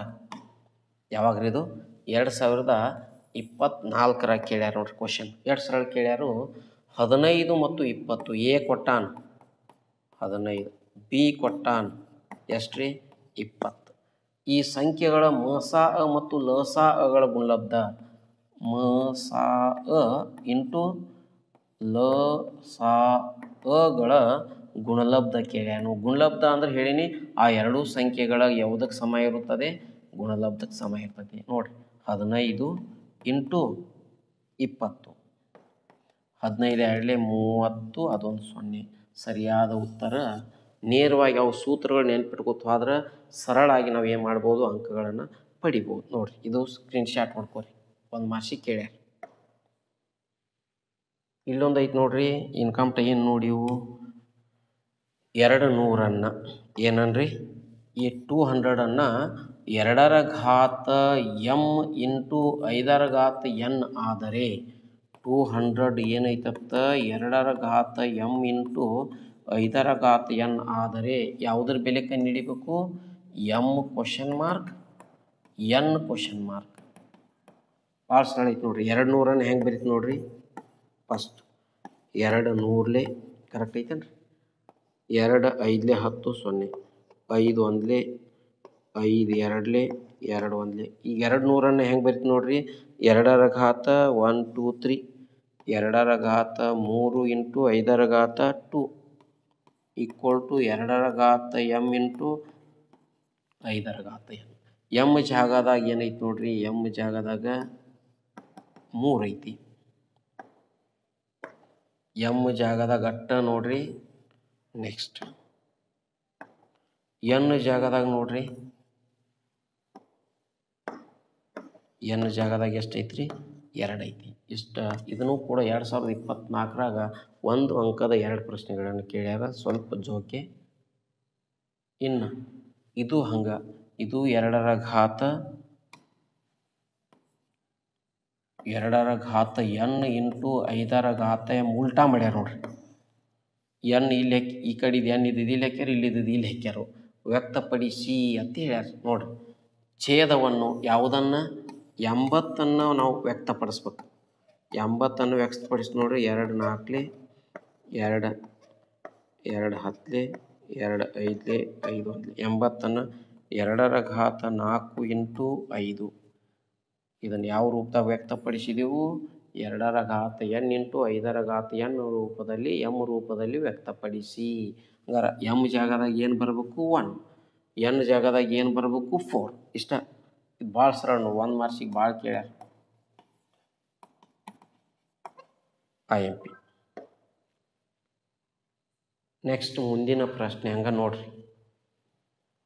ಯಾವಾಗ ರೀ ಇದು? 2024 ಕೇಳ್ಯಾರ ನೋಡ್ರಿ ಕ್ವಶನ್. 2 ಸರಳ ಕೇಳ್ಯಾರು. 15 ಮತ್ತು 20 ಎ ಕೊಟ್ಟಾನ 15, ಬಿ ಕೊಟ್ಟಾನ ಎಷ್ಟು ರೀ 20. ಈ ಸಂಖ್ಯೆಗಳ ಮಸಾ ಅ ಮತ್ತು ಲಸಾ ಅಗಳ ಗುಣಲಬ್ಧ ಮಸಾ ಅ ಇಂಟು ಲಸಾ ಅಗಳ ಗುಣಲಬ್ಧ ಕೇಳ್ಯಾನು. ಗುಣಲಬ್ಧ ಅಂದ್ರೆ ಹೇಳಿನಿ ಆ ಎರಡೂ ಸಂಖ್ಯೆಗಳ ಯಾವುದಕ್ಕೆ ಸಮ ಇರುತ್ತದೆ, ಗುಣಲಬ್ಧಕ್ಕೆ ಸಮ ಇರ್ತದೆ. ನೋಡಿರಿ 15 ಇಂಟು 20, 15 ಎರಡಲೇ 30, ಅದೊಂದು 0. ಸರಿಯಾದ ಉತ್ತರ. ನೇರವಾಗಿ ಅವು ಸೂತ್ರಗಳು ನೆನ್ಪಿಟ್ಕೋತ ಹೋದ್ರೆ ಸರಳಾಗಿ ನಾವು ಏನು ಮಾಡ್ಬೋದು, ಅಂಕಗಳನ್ನು ಪಡಿಬೋದು. ನೋಡಿರಿ ಇದು ಸ್ಕ್ರೀನ್ಶಾಟ್ ಮಾಡ್ಕೊರಿ, 1 ಮಾರ್ಕ್ಸಿಗೆ ಕೇಳ್ಯಾರ. ಇಲ್ಲೊಂದು ಐತೆ ನೋಡ್ರಿ, ಇನ್ಕಮ್ ಏನು ನೋಡಿ ಇವು 200 ಏನನ್ರಿ, ಈ 200 2ರ ಘಾತ m ಇಂಟು 5ರ ಘಾತ n ಆದರೆ 200 ಏನೈತತ್ತ 2ರ ಘಾತ m ಇಂಟು 5ರ ಘಾತ n ಆದರೆ ಯಾವುದ್ರ ಬೆಲೆ ಕಂಡು ಹಿಡಿಬೇಕು, m question mark n question mark. ಭಾಳ ಸರಳ ಐತೆ ನೋಡ್ರಿ. 200 ಹೆಂಗೆ ಬರೀತು ನೋಡ್ರಿ, ಫಸ್ಟ್ 200 ಕರೆಕ್ಟ್ ಐತೇನ್ರಿ, 2 5 10 0, 5 1 5 2 2 1. ಈಗ 200 ಹೆಂಗೆ ಬರೀತು ನೋಡ್ರಿ, 2ರ ಘಾತ 1 2 3, 2ರ ಘಾತ 3 ಇಂಟು 5ರ ಘಾತ 2 ಈಕ್ವಲ್ ಟು 2ರ ಘಾತ m ಇಂಟು 5ರ ಘಾತ n. m ಜಾಗದಾಗ ಏನೈತಿ ನೋಡ್ರಿ, m ಜಾಗದಾಗ 3 ಐತಿ, m ಜಾಗದಾಗ ಅಟ್ಟ ನೋಡ್ರಿ. ನೆಕ್ಸ್ಟ್ n ಜಾಗದಾಗ ನೋಡ್ರಿ, n ಜಾಗದಾಗ ಎಷ್ಟು ಐತ್ರಿ, 2 ಐತಿ. ಇಷ್ಟ ಇದನ್ನು ಕೂಡ 2024ರಾಗ 1 ಅಂಕದ 2 ಪ್ರಶ್ನೆಗಳನ್ನು ಕೇಳ್ಯಾರ, ಸ್ವಲ್ಪ ಜೋಕೆ. ಇನ್ನು ಇದು ಹಂಗ, ಇದು 2ರ ಘಾತ n ಇಂಟು 5ರ ಘಾತ m ಉಲ್ಟಾ ಮಾಡ್ಯಾರ ನೋಡ್ರಿ. n ಇಲ್ಲಿ ಈ ಕಡೆ n ಇದ್ದಿದ್ದು ಇಲ್ಲಿ ಹಾಕ್ಯಾರ, ಇಲ್ಲಿದ್ದು ಇಲ್ಲಿ ಹಾಕ್ಯಾರು. ವ್ಯಕ್ತಪಡಿಸಿ ಅಂತ ಹೇಳ್ಯಾರ ನೋಡ್ರಿ. ಛೇದವನ್ನು ಯಾವುದನ್ನು, 80 ನಾವು ವ್ಯಕ್ತಪಡಿಸ್ಬೇಕು. 80 ವ್ಯಕ್ತಪಡಿಸಿ ನೋಡ್ರಿ. 2 4 2 2 10 2 5 5 1. 80 2ರ ಘಾತ 4 ಇಂಟು 5. ಇದನ್ನು ಯಾವ ರೂಪದಾಗ ವ್ಯಕ್ತಪಡಿಸಿದೆವು, 2ರ ಘಾತ n ಇಂಟು 5ರ ಘಾತ n ರೂಪದಲ್ಲಿ m ರೂಪದಲ್ಲಿ ವ್ಯಕ್ತಪಡಿಸಿ. ಹಂಗಾರೆ m ಜಾಗದಾಗ ಏನು ಬರಬೇಕು 1, n ಜಾಗದಾಗ ಏನು ಬರಬೇಕು 4. ಇಷ್ಟ. ಇದು ಭಾಳ ಸರಳ, 1 ಮಾರ್ಕ್ಸಿಗೆ ಭಾಳ ಕೇಳ್ಯಾರ. IMP. ನೆಕ್ಸ್ಟ್ ಮುಂದಿನ ಪ್ರಶ್ನೆ ಹಂಗೆ ನೋಡ್ರಿ.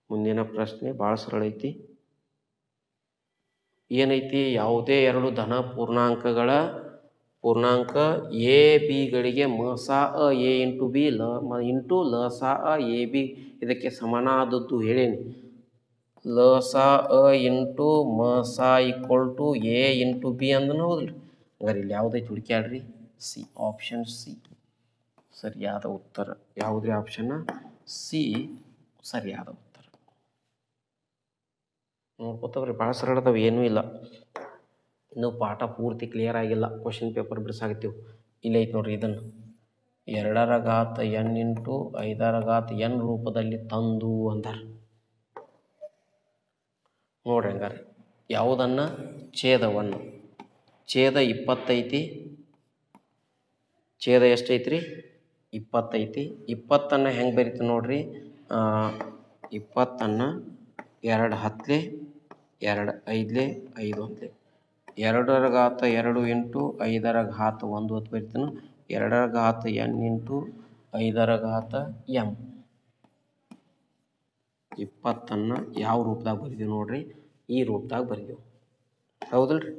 ಮುಂದಿನ ಪ್ರಶ್ನೆ ಭಾಳ ಸರಳ ಐತಿ. ಏನೈತಿ, ಯಾವುದೇ 2 ಧನ ಪೂರ್ಣಾಂಕ ಎ ಬಿಗಳಿಗೆ ಮಸಾ ಅ ಎ ಇಂಟು ಬಿ ಇಂಟು ಲಸಾ ಅ ಎ ಬಿ ಇದಕ್ಕೆ ಸಮನಾದದ್ದು ಹೇಳೇನಿ. ಲಸಾ ಅ ಇಂಟು ಮಸಾ equal to A into B ಅಂದನು ಹೌದಿಲ್ಲ. ಹಂಗಾರೆ ಇಲ್ಲಿ ಯಾವುದೈತಿ ಹುಡುಕ್ಯಾಡ್ರಿ, ಸಿ, ಆಪ್ಷನ್ ಸಿ ಸರಿಯಾದ ಉತ್ತರ. ಯಾವುದೇ ಆಪ್ಷನ್ ಸಿ ಸರಿಯಾದ ಉತ್ತರ. ನೋಡ್ಕೋತವ್ರಿ, ಭಾಳ ಸರಳ ಅದಾವ, ಏನೂ ಇಲ್ಲ. ಇನ್ನೂ ಪಾಠ ಪೂರ್ತಿ ಕ್ಲಿಯರ್ ಆಗಿಲ್ಲ, ಕ್ವಶನ್ ಪೇಪರ್ ಬಿಡಿಸಾಕತ್ತೀವಿ. ಇಲ್ಲಿ ಐತೆ ನೋಡ್ರಿ, ಇದನ್ನು 2ರ ಘಾತ n ಇಂಟು 5ರ ಘಾತ n ರೂಪದಲ್ಲಿ ತಂದು ಅಂದಾರ ನೋಡ್ರಿ. ಹಂಗಾರೆ ಯಾವುದನ್ನು, ಛೇದವನ್ನು. ಛೇದ 20 ಐತಿ, ಛೇದ ಎಷ್ಟೈತ್ರಿ 20 ಐತಿ. 20 ಹೆಂಗೆ ಬರೀತು ನೋಡ್ರಿ, 20 2 10 2 5 5 1. 2ರ ಘಾತ 2 ಇಂಟು 5ರ ಘಾತ 1 ಅಂತ ಬರಿತಾನೆ. 2ರ ಘಾತ n ಇಂಟು 5ರ ಘಾತ m. 20 ಯಾವ ರೂಪದಾಗ ಬರಿದೀವಿ ನೋಡ್ರಿ, ಈ ರೂಪದಾಗ ಬರಿದೀವಿ ಹೌದಲ್ರಿ.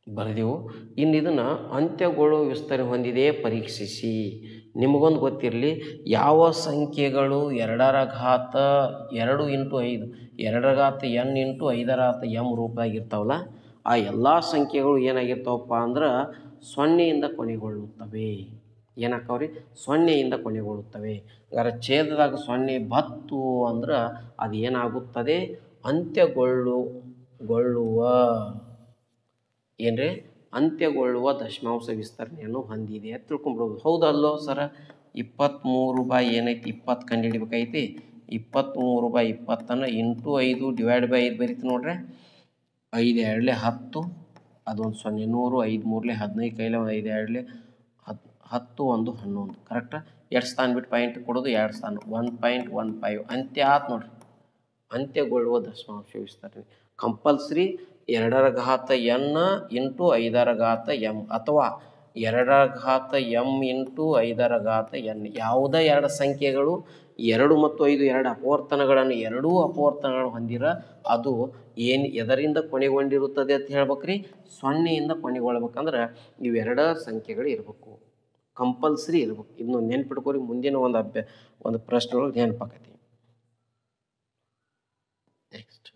ಬರೆದೆವು. ಇನ್ನು ಇದನ್ನು ಅಂತ್ಯಗೊಳ್ಳುವ ವಿಸ್ತರಣೆ ಹೊಂದಿದೆ ಪರೀಕ್ಷಿಸಿ. ನಿಮಗೊಂದು ಗೊತ್ತಿರಲಿ, ಯಾವ ಸಂಖ್ಯೆಗಳು 2ರ ಘಾತ 2 ಇಂಟು 5 2ರ ಘಾತ n ಇಂಟು 5ರ ಘಾತ m ರೂಪದಾಗಿರ್ತಾವಲ್ಲ, ಆ ಎಲ್ಲ ಸಂಖ್ಯೆಗಳು ಏನಾಗಿರ್ತಾವಪ್ಪ ಅಂದ್ರೆ 0ಯಿಂದ ಕೊನೆಗೊಳ್ಳುತ್ತವೆ. ಏನಾಗ್ತಾವ್ರಿ, 0ಯಿಂದ ಕೊನೆಗೊಳ್ಳುತ್ತವೆ. ಹಾಗಾದ್ರೆ ಛೇದದಾಗ 0 ಬತ್ತು ಅಂದ್ರೆ ಅದು ಏನಾಗುತ್ತದೆ, ಅಂತ್ಯಗೊಳ್ಳುವ ಏನ್ರಿ ಅಂತ್ಯಗೊಳ್ಳುವ ದಶಮಾಂಶ ವಿಸ್ತರಣೆಯನ್ನು ಹೊಂದಿದೆ ಅಂತ ತಿಳ್ಕೊಂಬಿಡೋದು. ಹೌದಲ್ಲೋ ಸರ? 23 ಏನೈತಿ 20 ಕಂಡುಹಿಡಿಬೇಕಾಯ್ತಿ. 23/20 ಇಂಟು 5 ಡಿವೈಡ್ ಬೈ 5 ಬರೀತು ನೋಡ್ರಿ. 5 2 10, ಅದೊಂದು 0 100, 5 3 15 ಕೈಲ 5 2 10 1 11 ಕರೆಕ್ಟ್. ಎರಡು ಸ್ಥಾನ ಬಿಟ್ಟು ಪಾಯಿಂಟ್ ಕೊಡೋದು, 2 ಸ್ಥಾನ 1.15 ಅಂತ್ಯ ಆತು ನೋಡ್ರಿ. ಅಂತ್ಯಗೊಳ್ಳುವ ದಶಮಾಂಶ ವಿಸ್ತರಣೆ ಕಂಪಲ್ಸರಿ 2n ಇಂಟು 5m ಅಥವಾ 2m ಇಂಟು 5n. ಯಾವುದೇ ಎರಡು ಸಂಖ್ಯೆಗಳು 2 ಮತ್ತು 5 ಎರಡು ಅಪವರ್ತನಗಳನ್ನು ಎರಡೂ ಅಪವರ್ತನಗಳನ್ನು ಹೊಂದಿರ ಅದು ಏನು ಎದರಿಂದ ಕೊನೆಗೊಂಡಿರುತ್ತದೆ ಅಂತ ಹೇಳ್ಬೇಕ್ರಿ? 0ಯಿಂದ ಕೊನೆಗೊಳ್ಬೇಕಂದ್ರೆ ಇವೆರಡು ಸಂಖ್ಯೆಗಳು ಇರಬೇಕು, ಕಂಪಲ್ಸರಿ ಇರ್ಬೇಕು. ಇದನ್ನು ನೆನ್ಪಿಟ್ಕೋರಿ, ಮುಂದಿನ ಒಂದು ಪ್ರಶ್ನೆ ಒಳಗೆ ನೆನಪಾಕತಿ. ನೆಕ್ಸ್ಟ್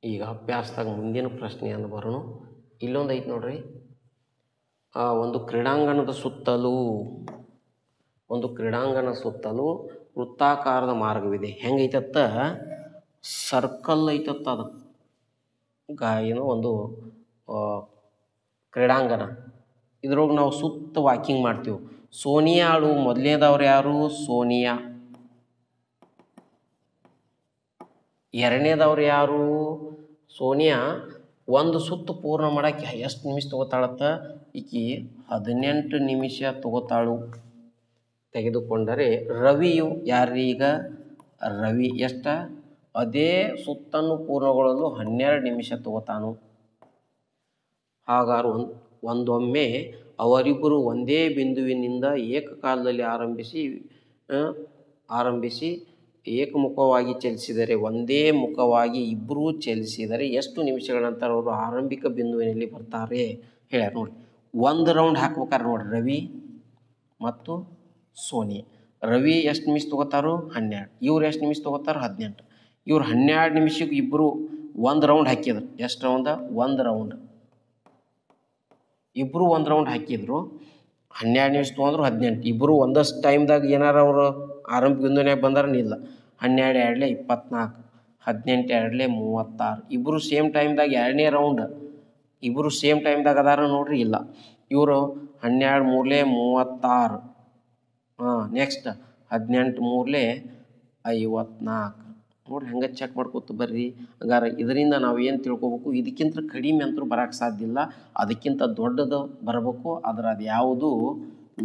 ಈಗ ಅಭ್ಯಾಸದಾಗ ಮುಂದಿನ ಪ್ರಶ್ನೆಯನ್ನು ಬರೋಣ. ಇಲ್ಲೊಂದು ಐತೆ ನೋಡ್ರಿ. ಒಂದು ಕ್ರೀಡಾಂಗಣದ ಸುತ್ತಲೂ ವೃತ್ತಾಕಾರದ ಮಾರ್ಗವಿದೆ. ಹೆಂಗೈತತ್ತ? ಸರ್ಕಲ್ ಐತತ್ತ. ಅದು ಏನೋ ಒಂದು ಕ್ರೀಡಾಂಗಣ. ಇದ್ರೊಳಗೆ ನಾವು ಸುತ್ತ ವಾಕಿಂಗ್ ಮಾಡ್ತೀವಿ. ಸೋನಿಯಾ ಆಳು ಮೊದಲನೇದವ್ರು ಯಾರು? ಸೋನಿಯಾ. ಎರಡನೇದವ್ರು ಯಾರು? ಸೋನಿಯಾ. ಒಂದು ಸುತ್ತು ಪೂರ್ಣ ಮಾಡೋಕ್ಕೆ ಎಷ್ಟು ನಿಮಿಷ ತಗೋತಾಳತ್ತ? ಈಕಿ 18 ನಿಮಿಷ ತಗೋತಾಳು. ತೆಗೆದುಕೊಂಡರೆ ರವಿಯು ಯಾರೀಗ? ರವಿ ಎಷ್ಟ? ಅದೇ ಸುತ್ತನ್ನು ಪೂರ್ಣಗೊಳ್ಳಲು 12 ನಿಮಿಷ ತಗೋತಾನು. ಹಾಗಾದ್ರೆ ಒಂದೊಮ್ಮೆ ಅವರಿಬ್ಬರು ಒಂದೇ ಬಿಂದುವಿನಿಂದ ಏಕಕಾಲದಲ್ಲಿ ಆರಂಭಿಸಿ ಏಕಮುಖವಾಗಿ ಚಲಿಸಿದರೆ, ಒಂದೇ ಮುಖವಾಗಿ ಇಬ್ಬರೂ ಚಲಿಸಿದರೆ ಎಷ್ಟು ನಿಮಿಷಗಳ ನಂತರ ಅವರು ಆರಂಭಿಕ ಬಿಂದುವಿನಲ್ಲಿ ಬರ್ತಾರೆ ಹೇಳ್ಯಾರ ನೋಡಿ. ಒಂದು ರೌಂಡ್ ಹಾಕ್ಬೇಕಾರೆ ನೋಡಿ, ರವಿ ಮತ್ತು ಸೋನಿಯಾ. ರವಿ ಎಷ್ಟು ನಿಮಿಷ ತಗೋತಾರೋ? 12. ಇವ್ರು ಎಷ್ಟು ನಿಮಿಷ ತಗೋತಾರೋ? 18. ಇವ್ರು 12 ನಿಮಿಷಕ್ಕೆ ಇಬ್ಬರು ಒಂದು ರೌಂಡ್ ಹಾಕಿದ್ರು. ಎಷ್ಟು ರೌಂಡ? ಒಂದು ರೌಂಡ್. ಇಬ್ಬರು ಒಂದು ರೌಂಡ್ ಹಾಕಿದ್ರು. 12 ನಿಮಿಷ ತೊಗೊಂಡ್ರು, 18. ಇಬ್ಬರು ಒಂದಷ್ಟು ಟೈಮ್ದಾಗ ಏನಾರ ಅವರು ಆರಂಭಿಕ ಬಿಂದುವಿನಾಗ ಬಂದಾರ? ಇಲ್ಲ. 12 2 24, 18 2 36. ಇಬ್ಬರು ಸೇಮ್ ಟೈಮ್ದಾಗ ಎರಡನೇ ರೌಂಡ್ ಇಬ್ಬರು ಸೇಮ್ ಟೈಮ್ದಾಗ ಅದಾರ ನೋಡ್ರಿ? ಇಲ್ಲ. ಇವರು 12 3 36. ನೆಕ್ಸ್ಟ್ 18 3 54. ನೋಡ್ರಿ, ಹಂಗೆ ಚೆಕ್ ಮಾಡ್ಕೊತ ಬರ್ರಿ. ಹಂಗಾರೆ ಇದರಿಂದ ನಾವು ಏನು ತಿಳ್ಕೊಬೇಕು? ಇದಕ್ಕಿಂತ ಕಡಿಮೆ ಅಂತೂ ಬರೋಕ್ಕೆ ಸಾಧ್ಯ ಇಲ್ಲ, ಅದಕ್ಕಿಂತ ದೊಡ್ಡದು ಬರಬೇಕು. ಆದರೆ ಅದು ಯಾವುದು?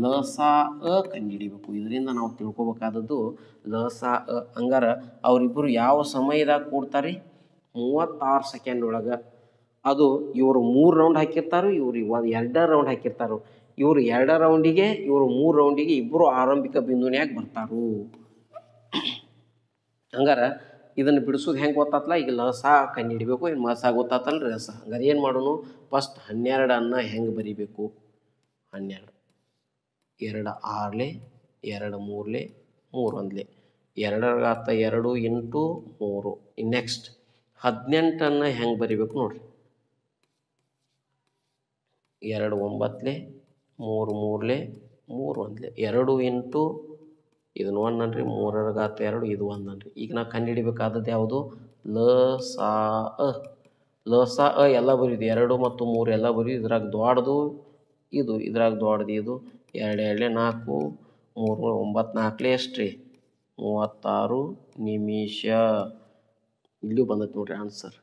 ಲಸ ಅ ಕಂಡುಹಿಡಿಬೇಕು. ಇದರಿಂದ ನಾವು ತಿಳ್ಕೊಬೇಕಾದದ್ದು ಲಸ ಅ. ಹಂಗಾರೆ ಅವರಿಬ್ಬರು ಯಾವ ಸಮಯದಾಗ ಕೂಡ್ತಾರೆ? 36 ಸೆಕೆಂಡ್ ಒಳಗೆ. ಅದು ಇವರು 3 ರೌಂಡ್ ಹಾಕಿರ್ತಾರೋ, ಇವ್ರು 2 ರೌಂಡ್ ಹಾಕಿರ್ತಾರೋ. ಇವರು 2 ರೌಂಡಿಗೆ, ಇವರು 3 ರೌಂಡಿಗೆ ಇಬ್ಬರು ಆರಂಭಿಕ ಬಿಂದುವಿನ್ಯಾಗ ಬರ್ತಾರು. ಹಂಗಾರೆ ಇದನ್ನು ಬಿಡಿಸೋದು ಹೆಂಗೆ ಗೊತ್ತಾತಲ್ಲ? ಈಗ ಲಸ ಕಂಡುಹಿಡಿಬೇಕು. ಏನು ಮಸ ಗೊತ್ತಾತಲ್ರಿ? ರಸ. ಹಂಗಾರೆ ಏನು ಮಾಡೋಣ? ಫಸ್ಟ್ 12 ಹೆಂಗೆ ಬರಿಬೇಕು? 12 2 6 2 3 3 1 2 ಇಂಟು 3. ನೆಕ್ಸ್ಟ್ 18 ಹೆಂಗೆ ಬರಿಬೇಕು ನೋಡ್ರಿ? 2 9 3 3 3 1 2 ಇಂಟು ಇದನ್ನು 1 ಅನ್ರಿ, 3 2 ಇದು 1 ಅನ್ರಿ. ಈಗ ನಾವು ಕಂಡುಹಿಡಿಬೇಕಾದದ್ದು ಯಾವುದು? ಲಸ ಅ. ಲಸ ಅ ಎಲ್ಲ ಬರೀದು, 2 ಮತ್ತು 3 ಎಲ್ಲ ಬರೀದು. ಇದ್ರಾಗ ದೊಡ್ಡದು ಇದು, ಇದ್ರಾಗ ದೊಡ್ಡದು ಇದು. 2 2 4 3 9 4 ಎಷ್ಟು ರೀ? 36 ನಿಮಿಷ. ಇಲ್ಲೂ ಬಂದೈತೆ ನೋಡ್ರಿ ಆನ್ಸರ್.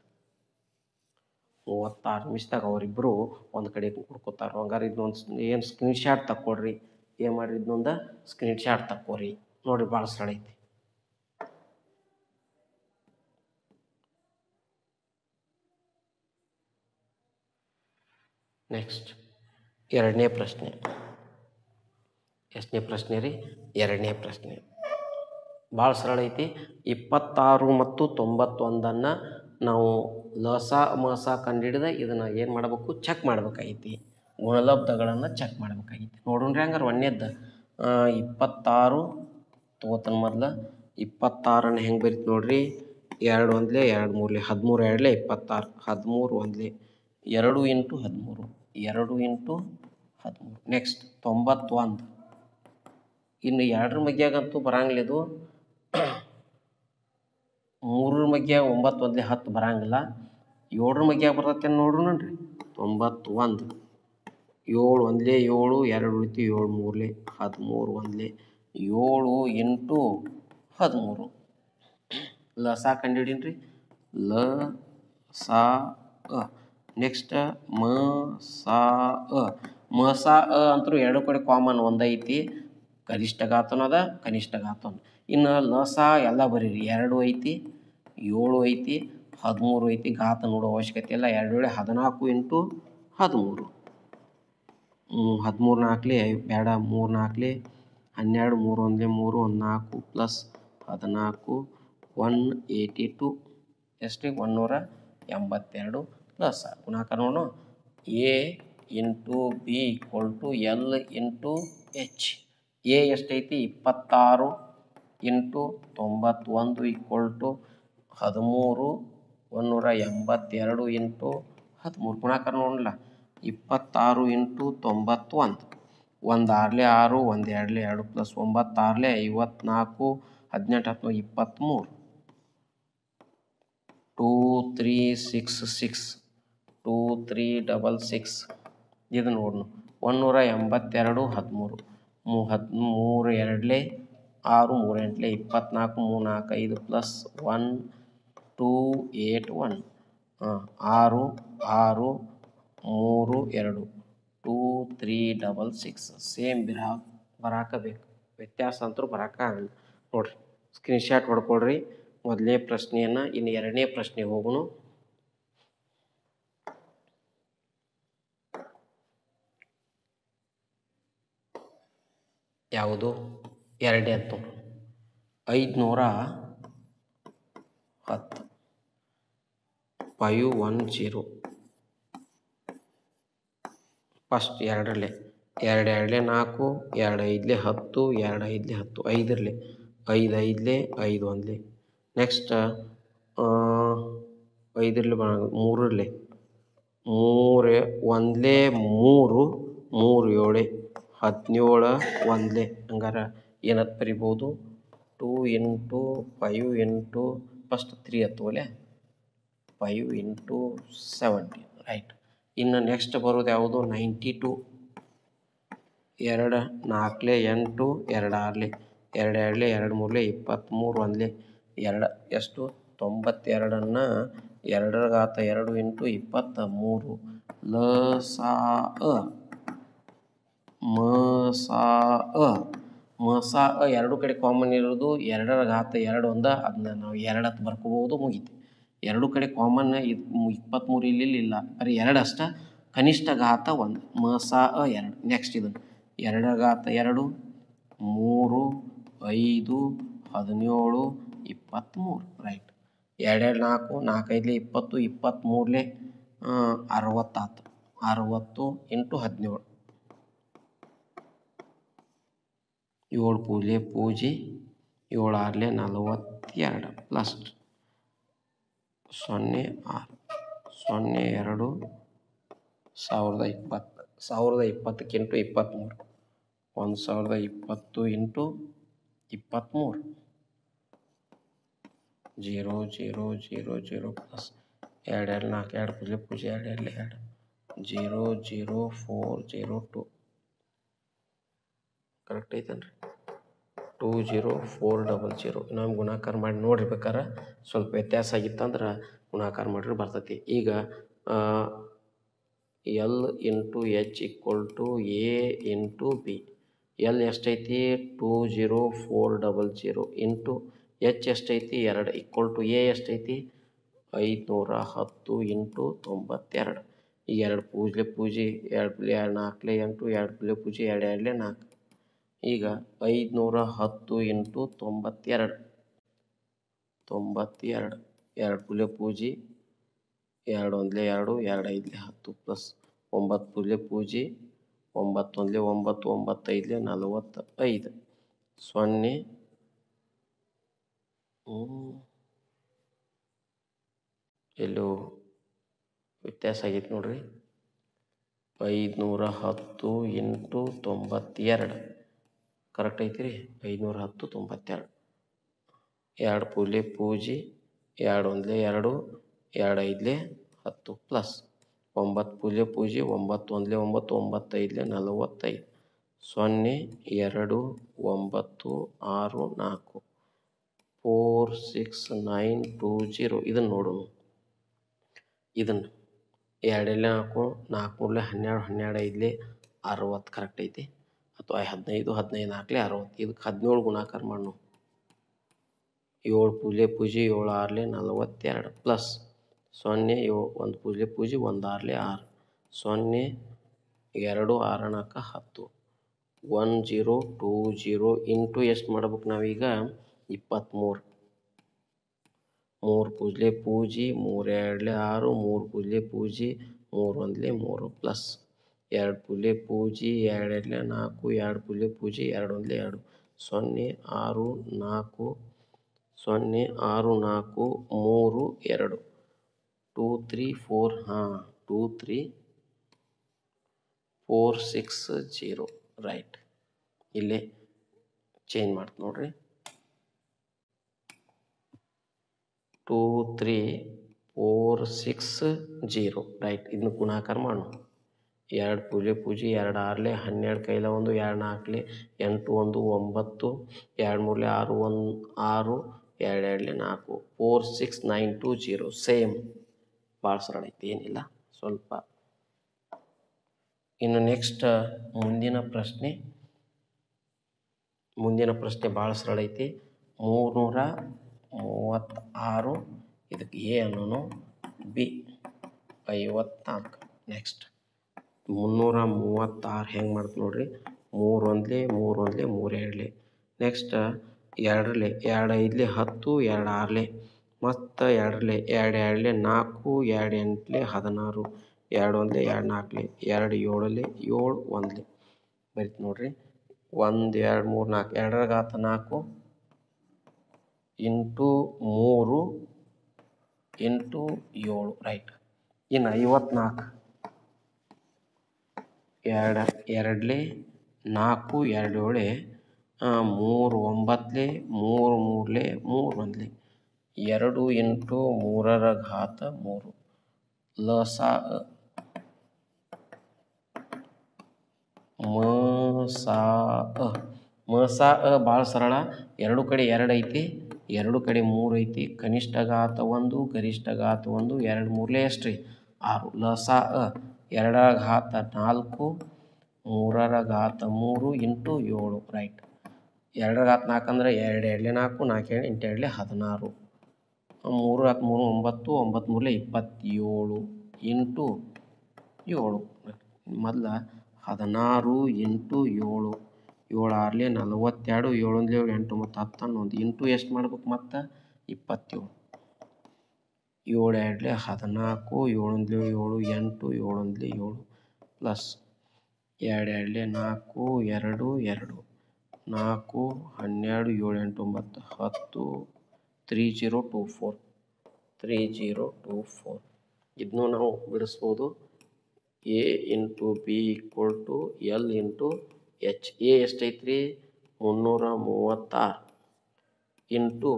36 ನಿಮಿಷದಾಗ ಅವರಿಬ್ಬರು ಒಂದು ಕಡೆ ಕುಡ್ಕೋತಾರೆ. ಹಂಗಾರೆ ಇದನ್ನೊಂದು ಏನು ಸ್ಕ್ರೀನ್ಶಾಟ್ ತಕ್ಕೊಡ್ರಿ. ಏನು ಮಾಡಿರಿ? ಇದನ್ನೊಂದು ಸ್ಕ್ರೀನ್ಶಾಟ್ ತಕ್ಕೋರಿ ನೋಡಿರಿ, ಭಾಳ ಸರಳ ಐತಿ. ನೆಕ್ಸ್ಟ್ ಎರಡನೇ ಪ್ರಶ್ನೆ. ಎಷ್ಟನೇ ಪ್ರಶ್ನೆ ರೀ? ಎರಡನೇ ಪ್ರಶ್ನೆ. ಭಾಳ ಸರಳ ಐತಿ. 26 ಮತ್ತು 91 ನಾವು ಲಸ ಮಸ ಕಂಡುಹಿಡಿದ ಇದನ್ನು ಏನು ಮಾಡಬೇಕು? ಚೆಕ್ ಮಾಡ್ಬೇಕಾಗೈತಿ. ಗುಣಲಬ್ಧಗಳನ್ನು ಚೆಕ್ ಮಾಡ್ಬೇಕಾಗೈತಿ. ನೋಡೋಣ್ರಿ. ಹಂಗಾರೆ ಒಂದೇದ್ದು 26 ತಗೋತಾನೆ ಮೊದಲು. 26 ಹೆಂಗೆ ಬರೀತು ನೋಡ್ರಿ? 2 1 2 3 13 2 26 13 1 2 ಇಂಟು 13 2 ಇಂಟು 13. ನೆಕ್ಸ್ಟ್ 91. ಇನ್ನು 2ರ ಮಗ್ಯಾಗಂತೂ ಬರಂಗಿಲ್ಲ ಇದು. 3ರ ಮಗ್ಯಾಗ 9 1 10 ಬರಂಗಿಲ್ಲ. 7ರ ಮಗ್ಗಿ ಯಾಕೆ ಬರ್ತೈತೆ ನೋಡ್ರಿ 91. 7 ಒಂದ್ಲೆ 7, 2 ಉಳಿತು 7 ಮೂರ್ಲೆ 13 ಒಂದ್ಲೆ 7 ಇಂಟು 13. ಲಸ ಕಂಡುಹಿಡೀನಿ ಲ ಸಾ ಅ. ನೆಕ್ಸ್ಟ್ ಮ ಸಾ ಅ. ಮ ಸಾ ಅ ಅಂತೂ ಎರಡು ಕಡೆ ಕಾಮನ್ ಒಂದೈತಿ, ಗರಿಷ್ಠ ಘಾತನೂ ಅದ ಕನಿಷ್ಠ ಘಾತನೂ. ಇನ್ನು ಲ ಸಾ ಎಲ್ಲ ಬರೀರಿ 2 ಐತಿ 7 ಐತಿ 13 ಐತಿ, ಘಾತ ನೋಡೋ ಅವಶ್ಯಕತೆ ಇಲ್ಲ. 2 ವೇಳೆ 14 ಇಂಟು 13. 13 ನಾಲ್ಕಲೆ ಬೇಡ 3 ನಾಲ್ಕಲೆ 12, 3 ಒಂದ್ಲೆ 3, 4 ಪ್ಲಸ್ 14 182. ಎಷ್ಟು 182 ಪ್ಲಸ್ ಗುಣಾಕಾರ ನೋಡೋಣ. A into B equal to L into H. A ಎಷ್ಟೈತಿ 26 ಇಂಟು 91 ಈಕ್ವಲ್ ಟು 13 182 ಇಂಟು 13. ಗುಣಾಕಾರ ನೋಡಲ್ಲ 26 ಇಂಟು 91. 1 6ಲೆ 6, 1 2ಲೆ 2 ಪ್ಲಸ್ 9 6ಲೆ 54, 18 19 23. 2 3 6 6 2 3 66. ಇದು ನೋಡೋಣ 182 13. 3 2ಲೆ 6, 3 8ಲೆ 24, 3 4 5 ಪ್ಲಸ್ 1 2 8 1. 6 6 3 2 2 3 66. ಸೇಮ್ ಬರಾಕಬೇಕು, ವ್ಯತ್ಯಾಸ ಅಂತೂ ಬರೋಕ್ಕಾಗಲ್ಲ ನೋಡಿರಿ. ಸ್ಕ್ರೀನ್ಶಾಟ್ ಹೊಡ್ಕೊಳ್ರಿ ಮೊದಲನೇ ಪ್ರಶ್ನೆಯನ್ನು. ಇನ್ನು ಎರಡನೇ ಪ್ರಶ್ನೆ ಹೋಗೋಣ. ಯಾವುದು ಎರಡನೇ ಅಂತ 510 510. ಫಸ್ಟ್ 2ರಲ್ಲಿ 2 2ಲೆ 4, 2 5ಲೆ 10, 2 5ಲೆ 10, 5ರಲ್ಲಿ 5 5ಲೆ 5 ಒಂದ್ಲೆ. ನೆಕ್ಸ್ಟ್ 5ರಲ್ಲಿ 3ರಲ್ಲಿ 3 ಒಂದ್ಲೆ 3 3 7 17 ಒಂದ್ಲೆ. ಹಂಗಾರೆ ಏನಂತ ಬರಿಬೋದು 2 into 5 into first 3 ಹತ್ತೋಲೆ 5 into 17 right. ಇನ್ನು ನೆಕ್ಸ್ಟ್ ಬರೋದು ಯಾವುದು 92. 2 4ಲೆ 8, 2 6ಲೆ 2 2ಲೆ 2 3ಲೆ 23 ಒಂದ್ಲೆ 2 ಎಷ್ಟು 92ಅನ್ನು 2ರ ಘಾತ 2 ಇಂಟು 23. ಲ ಸಾ ಅ ಮ ಸಾ ಅ. ಮ ಸಾ ಅ ಎರಡು ಕಡೆ ಕಾಮನ್ ಇರೋದು 2ರ ಘಾತ 2 ಒಂದ, ಅದನ್ನ ನಾವು 2 ಅಂತ ಬರ್ಕೋಬೋದು, ಮುಗೀತು. ಎರಡು ಕಡೆ ಕಾಮನ್ 23 ಇಲ್ಲ, ಬರೀ 2 ಅಷ್ಟ. ಕನಿಷ್ಠ ಘಾತ 1 ಮ ಸಾ ಅ 2. ನೆಕ್ಸ್ಟ್ ಇದನ್ನು 2ರ ಘಾತ 2 3 5 17 23 ರೈಟ್. 2 2 4 4 5ಲೆ 20 23ಲೆ 60 ಆಯ್ತು. 60 into 17 7 ಪೂಜ್ಲೆ ಪೂಜಿ 7 6ಲೆ 42 plus 0 6 0 2 1020. 1020 into 23 1020 into 23 0 0 0 0 plus 2 2 4 2 ಪೂಜ್ಲೆ ಪೂಜೆ 2 2 2 0 0 4 0 2. ಕರೆಕ್ಟ್ ಐತನ್ರಿ 20400. ನಾವು ಗುಣಾಕಾರ ಮಾಡಿ ನೋಡಿರ್ಬೇಕಾರೆ ಸ್ವಲ್ಪ ವ್ಯತ್ಯಾಸ ಆಗಿತ್ತಂದ್ರೆ ಗುಣಾಕಾರ ಮಾಡಿದ್ರೆ ಬರ್ತೈತಿ. ಈಗ L into H equal to A into B. L ಎಷ್ಟೈತಿ 20400 ಇಂಟು ಎಚ್ ಎಷ್ಟೈತಿ 2 ಈಕ್ವಲ್ ಟು ಎ ಎಷ್ಟೈತಿ 510 ಇಂಟು 92. ಈಗ 2 ಪೂಜ್ಲೆ ಪೂಜಿ 2 2 4ಲೆ 8, 2 ಪೂಜ್ಲೆ ಪೂಜಿ 2 2ಲೆ 4. ಈಗ 510 ಇಂಟು 92 92. 2 ಪೂಜ್ಲೆ ಪೂಜಿ 2 ಒಂದ್ಲೆ 2, 2 5ಲೆ 10 ಪ್ಲಸ್ 9 ಪೂಜ್ಲೆ ಪೂಜಿ 9 ಒಂದ್ಲೆ 9, 9 5ಲೆ 45 0. ಎಲ್ಲೋ ವ್ಯತ್ಯಾಸ ಆಗೈತೆ ನೋಡ್ರಿ. 510 ಇಂಟು 92 ಕರೆಕ್ಟ್ ಐತಿ ರೀ. 510 92. 2 ಪೂಜ್ಲೆ ಪೂಜಿ 2 ಒಂದ್ಲೆ 2, 2 5ಲೆ 10 ಪ್ಲಸ್ 9 ಪೂಜೆ 9 ಒಂದಲೇ 9 9 ಐದಲೇ 45 0 2 9 6 4 4 6 9 2 0 ಇದನ್ನು ನೋಡೋಣ. ಇದನ್ನು 2 4 4 12 12 ಐದಲೇ 60 ಕರೆಕ್ಟ್ ಐತಿ, ಅಥವಾ 15 15 4 60. ಇದಕ್ಕೆ 17 ಗುಣಾಕಾರ ಮಾಡೋಣ. 7 ಪೂಜೆ 7 6 42 ಪ್ಲಸ್ 0 1 ಪೂಜೆ 1 6 6 0 2 6 4 10 1 0 2 0 ಇಂಟು ಎಷ್ಟು ಮಾಡ್ಬೇಕು ನಾವೀಗ 23. 3 ಪೂಜೆ 3 2 6 3 ಪೂಜೆ 3 1 3 ಪ್ಲಸ್ 2 ಪೂಜೆ 2 2 4 2 ಪೂಜೆ 2 1 2 0 6 4 0 6 4 3 2 2 3 4 2 3 4 6 0 ರೈಟ್. ಇಲ್ಲೇ ಚೇಂಜ್ ಮಾಡ್ತೀನಿ ನೋಡ್ರಿ. 2 3 4 6 0 ರೈಟ್. ಇದನ್ನು ಗುಣಾಕಾರ ಮಾಡೋಣ. 2 ಪೂಜೆ 2 6 12 ಕೈಲ 1 2 4 8 1 9 2 3 6 1 6 2 2 4 4 6 9 2 0 ಸೇಮ್. ಭಾಳ ಸರಳ ಐತಿ, ಏನಿಲ್ಲ ಸ್ವಲ್ಪ. ಇನ್ನು ನೆಕ್ಸ್ಟ್ ಮುಂದಿನ ಪ್ರಶ್ನೆ ಭಾಳ ಸರಳ ಐತಿ. 336 ಇದಕ್ಕೆ ಎ ಅನ್ನೋನು, ಬಿ 54. ನೆಕ್ಸ್ಟ್ 336 ಹೆಂಗೆ ಮಾಡ್ತೀವಿ ನೋಡ್ರಿ. 3 1 3 1 3 2. ನೆಕ್ಸ್ಟ್ 2 2 5 10 2 6 ಮತ್ತು 2 2 2 4 2 8 16 2 1 2 4 2 7 7 1 ಬರೀತು ನೋಡ್ರಿ. 1 2 3 4 2 ಘಾತ 4 ಇಂಟು 3 ಇಂಟು 7 ರೈಟ್. ಇನ್ನು 54 2 2 4 2 7 3 9 3 3 3 1 2 ಇಂಟು 3 ಘಾತ 3 ಲಸ ಸ ಭಾಳ ಸರಳ. ಎರಡು ಕಡೆ 2 ಐತಿ, ಎರಡು ಕಡೆ 3 ಐತಿ. ಕನಿಷ್ಠ ಘಾತ 1 ಗರಿಷ್ಠ ಘಾತ 1 2 3 ಎಷ್ಟು ರೀ 6. ಲಸ 2 ಘಾತ 4 3 ಘಾತ 3 ಇಂಟು 7 ರೈಟ್. 2 ಘಾತ 4 ಅಂದರೆ 2 2 4 4 8 2 16 3 ಘಾತ 3 9 9 3 27 ಇಂಟು 7 ಮೊದಲ 16 ಇಂಟು 7 7 6 42 7 1 7 8 9 10 11 ಇಂಟು ಎಷ್ಟು ಮಾಡ್ಬೇಕು ಮತ್ತು 27 7 2 14 7 1 7 8 7 1 7 ಪ್ಲಸ್ 2 2 4 2 2 4 12 7 8 9 10 3024 3024. ಇದನ್ನು ನಾವು ಬಿಡಿಸ್ಬೋದು. A into B equal to L into H. A ಎಷ್ಟೈತ್ರಿ 336 ಇಂಟು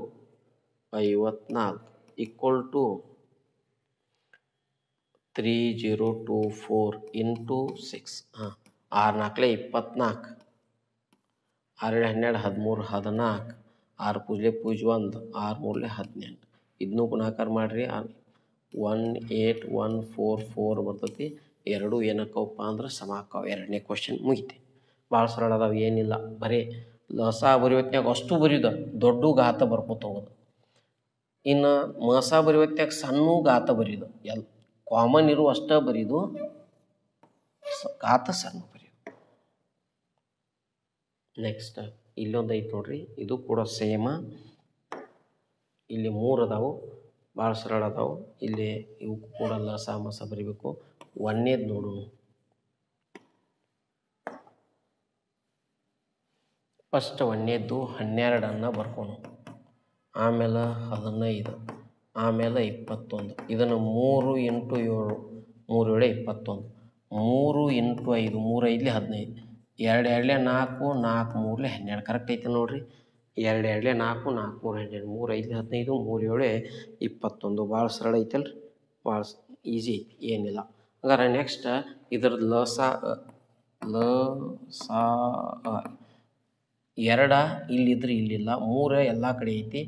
54 ಈಕ್ವಲ್ ಟು 3024 ಇಂಟು 6. 6 4 24 6 12 13 14 6 ಪೂಜೆ 1 6 3 18. ಇದನ್ನು ಗುಣಾಕಾರ ಮಾಡಿರಿ. 18144 ಬರ್ತೈತಿ. ಎರಡು ಏನಕ್ಕವಪ್ಪ ಅಂದ್ರೆ ಸಮ ಆಕ್ಕವ. ಎರಡನೇ ಕ್ವಶನ್ ಮುಗಿತಿ. ಭಾಳ ಸರಳ ಅದಾವ, ಏನಿಲ್ಲ. ಬರೀ ಲಸ ಬರೆಯುವತ್ನಾಗ ಅಷ್ಟು ಬರೆಯೋದು, ದೊಡ್ಡ ಘಾತ ಬರ್ಕೋತ ಹೋಗೋದು. ಇನ್ನು ಮಸ ಬರೆಯುವತ್ನಾಗ ಸಣ್ಣ ಘಾತ ಬರೆಯೋದು. ಕಾಮನ್ ಇರು ಅಷ್ಟೇ ಬರೆಯೋದು, ಘಾತ ಸಣ್ಣ ಬರೆಯೋದು. ನೆಕ್ಸ್ಟ್ ಇಲ್ಲೊಂದು ಐತೆ ನೋಡ್ರಿ, ಇದು ಕೂಡ ಸೇಮ. ಇಲ್ಲಿ 3 ಅದಾವು, ಭಾಳ ಸರಳ ಅದಾವು. ಇಲ್ಲಿ ಇವು ಕೂಡ ಲಸ ಮಸ ಬರಿಬೇಕು. ಒಂದನೇದು ನೋಡೋಣ. ಫಸ್ಟ್ ಒಂದನೇದ್ದು 12 ಬರ್ಕೋಣ, ಆಮೇಲೆ 15, ಆಮೇಲೆ 21. ಇದನ್ನು 3 ಇಂಟು 7 3 7 21. 3 ಇಂಟು 5 3 5 15. 2 2 4 4 3 12 ಕರೆಕ್ಟ್ ಐತೆ ನೋಡ್ರಿ. 2 2 4 4 3 12 3 5 15 3 7 21. ಭಾಳ ಸರಳ ಐತಲ್ರಿ. ಭಾಳ ಈಸಿ ಐತಿ, ಏನಿಲ್ಲ. ಹಂಗಾರೆ ನೆಕ್ಸ್ಟ್ ಇದ್ರದ್ದು ಲ ಸ ಎರಡ ಇಲ್ಲಿದ್ರೆ ಇಲ್ಲಿಲ್ಲ, 3 ಎಲ್ಲ ಕಡೆ ಐತಿ.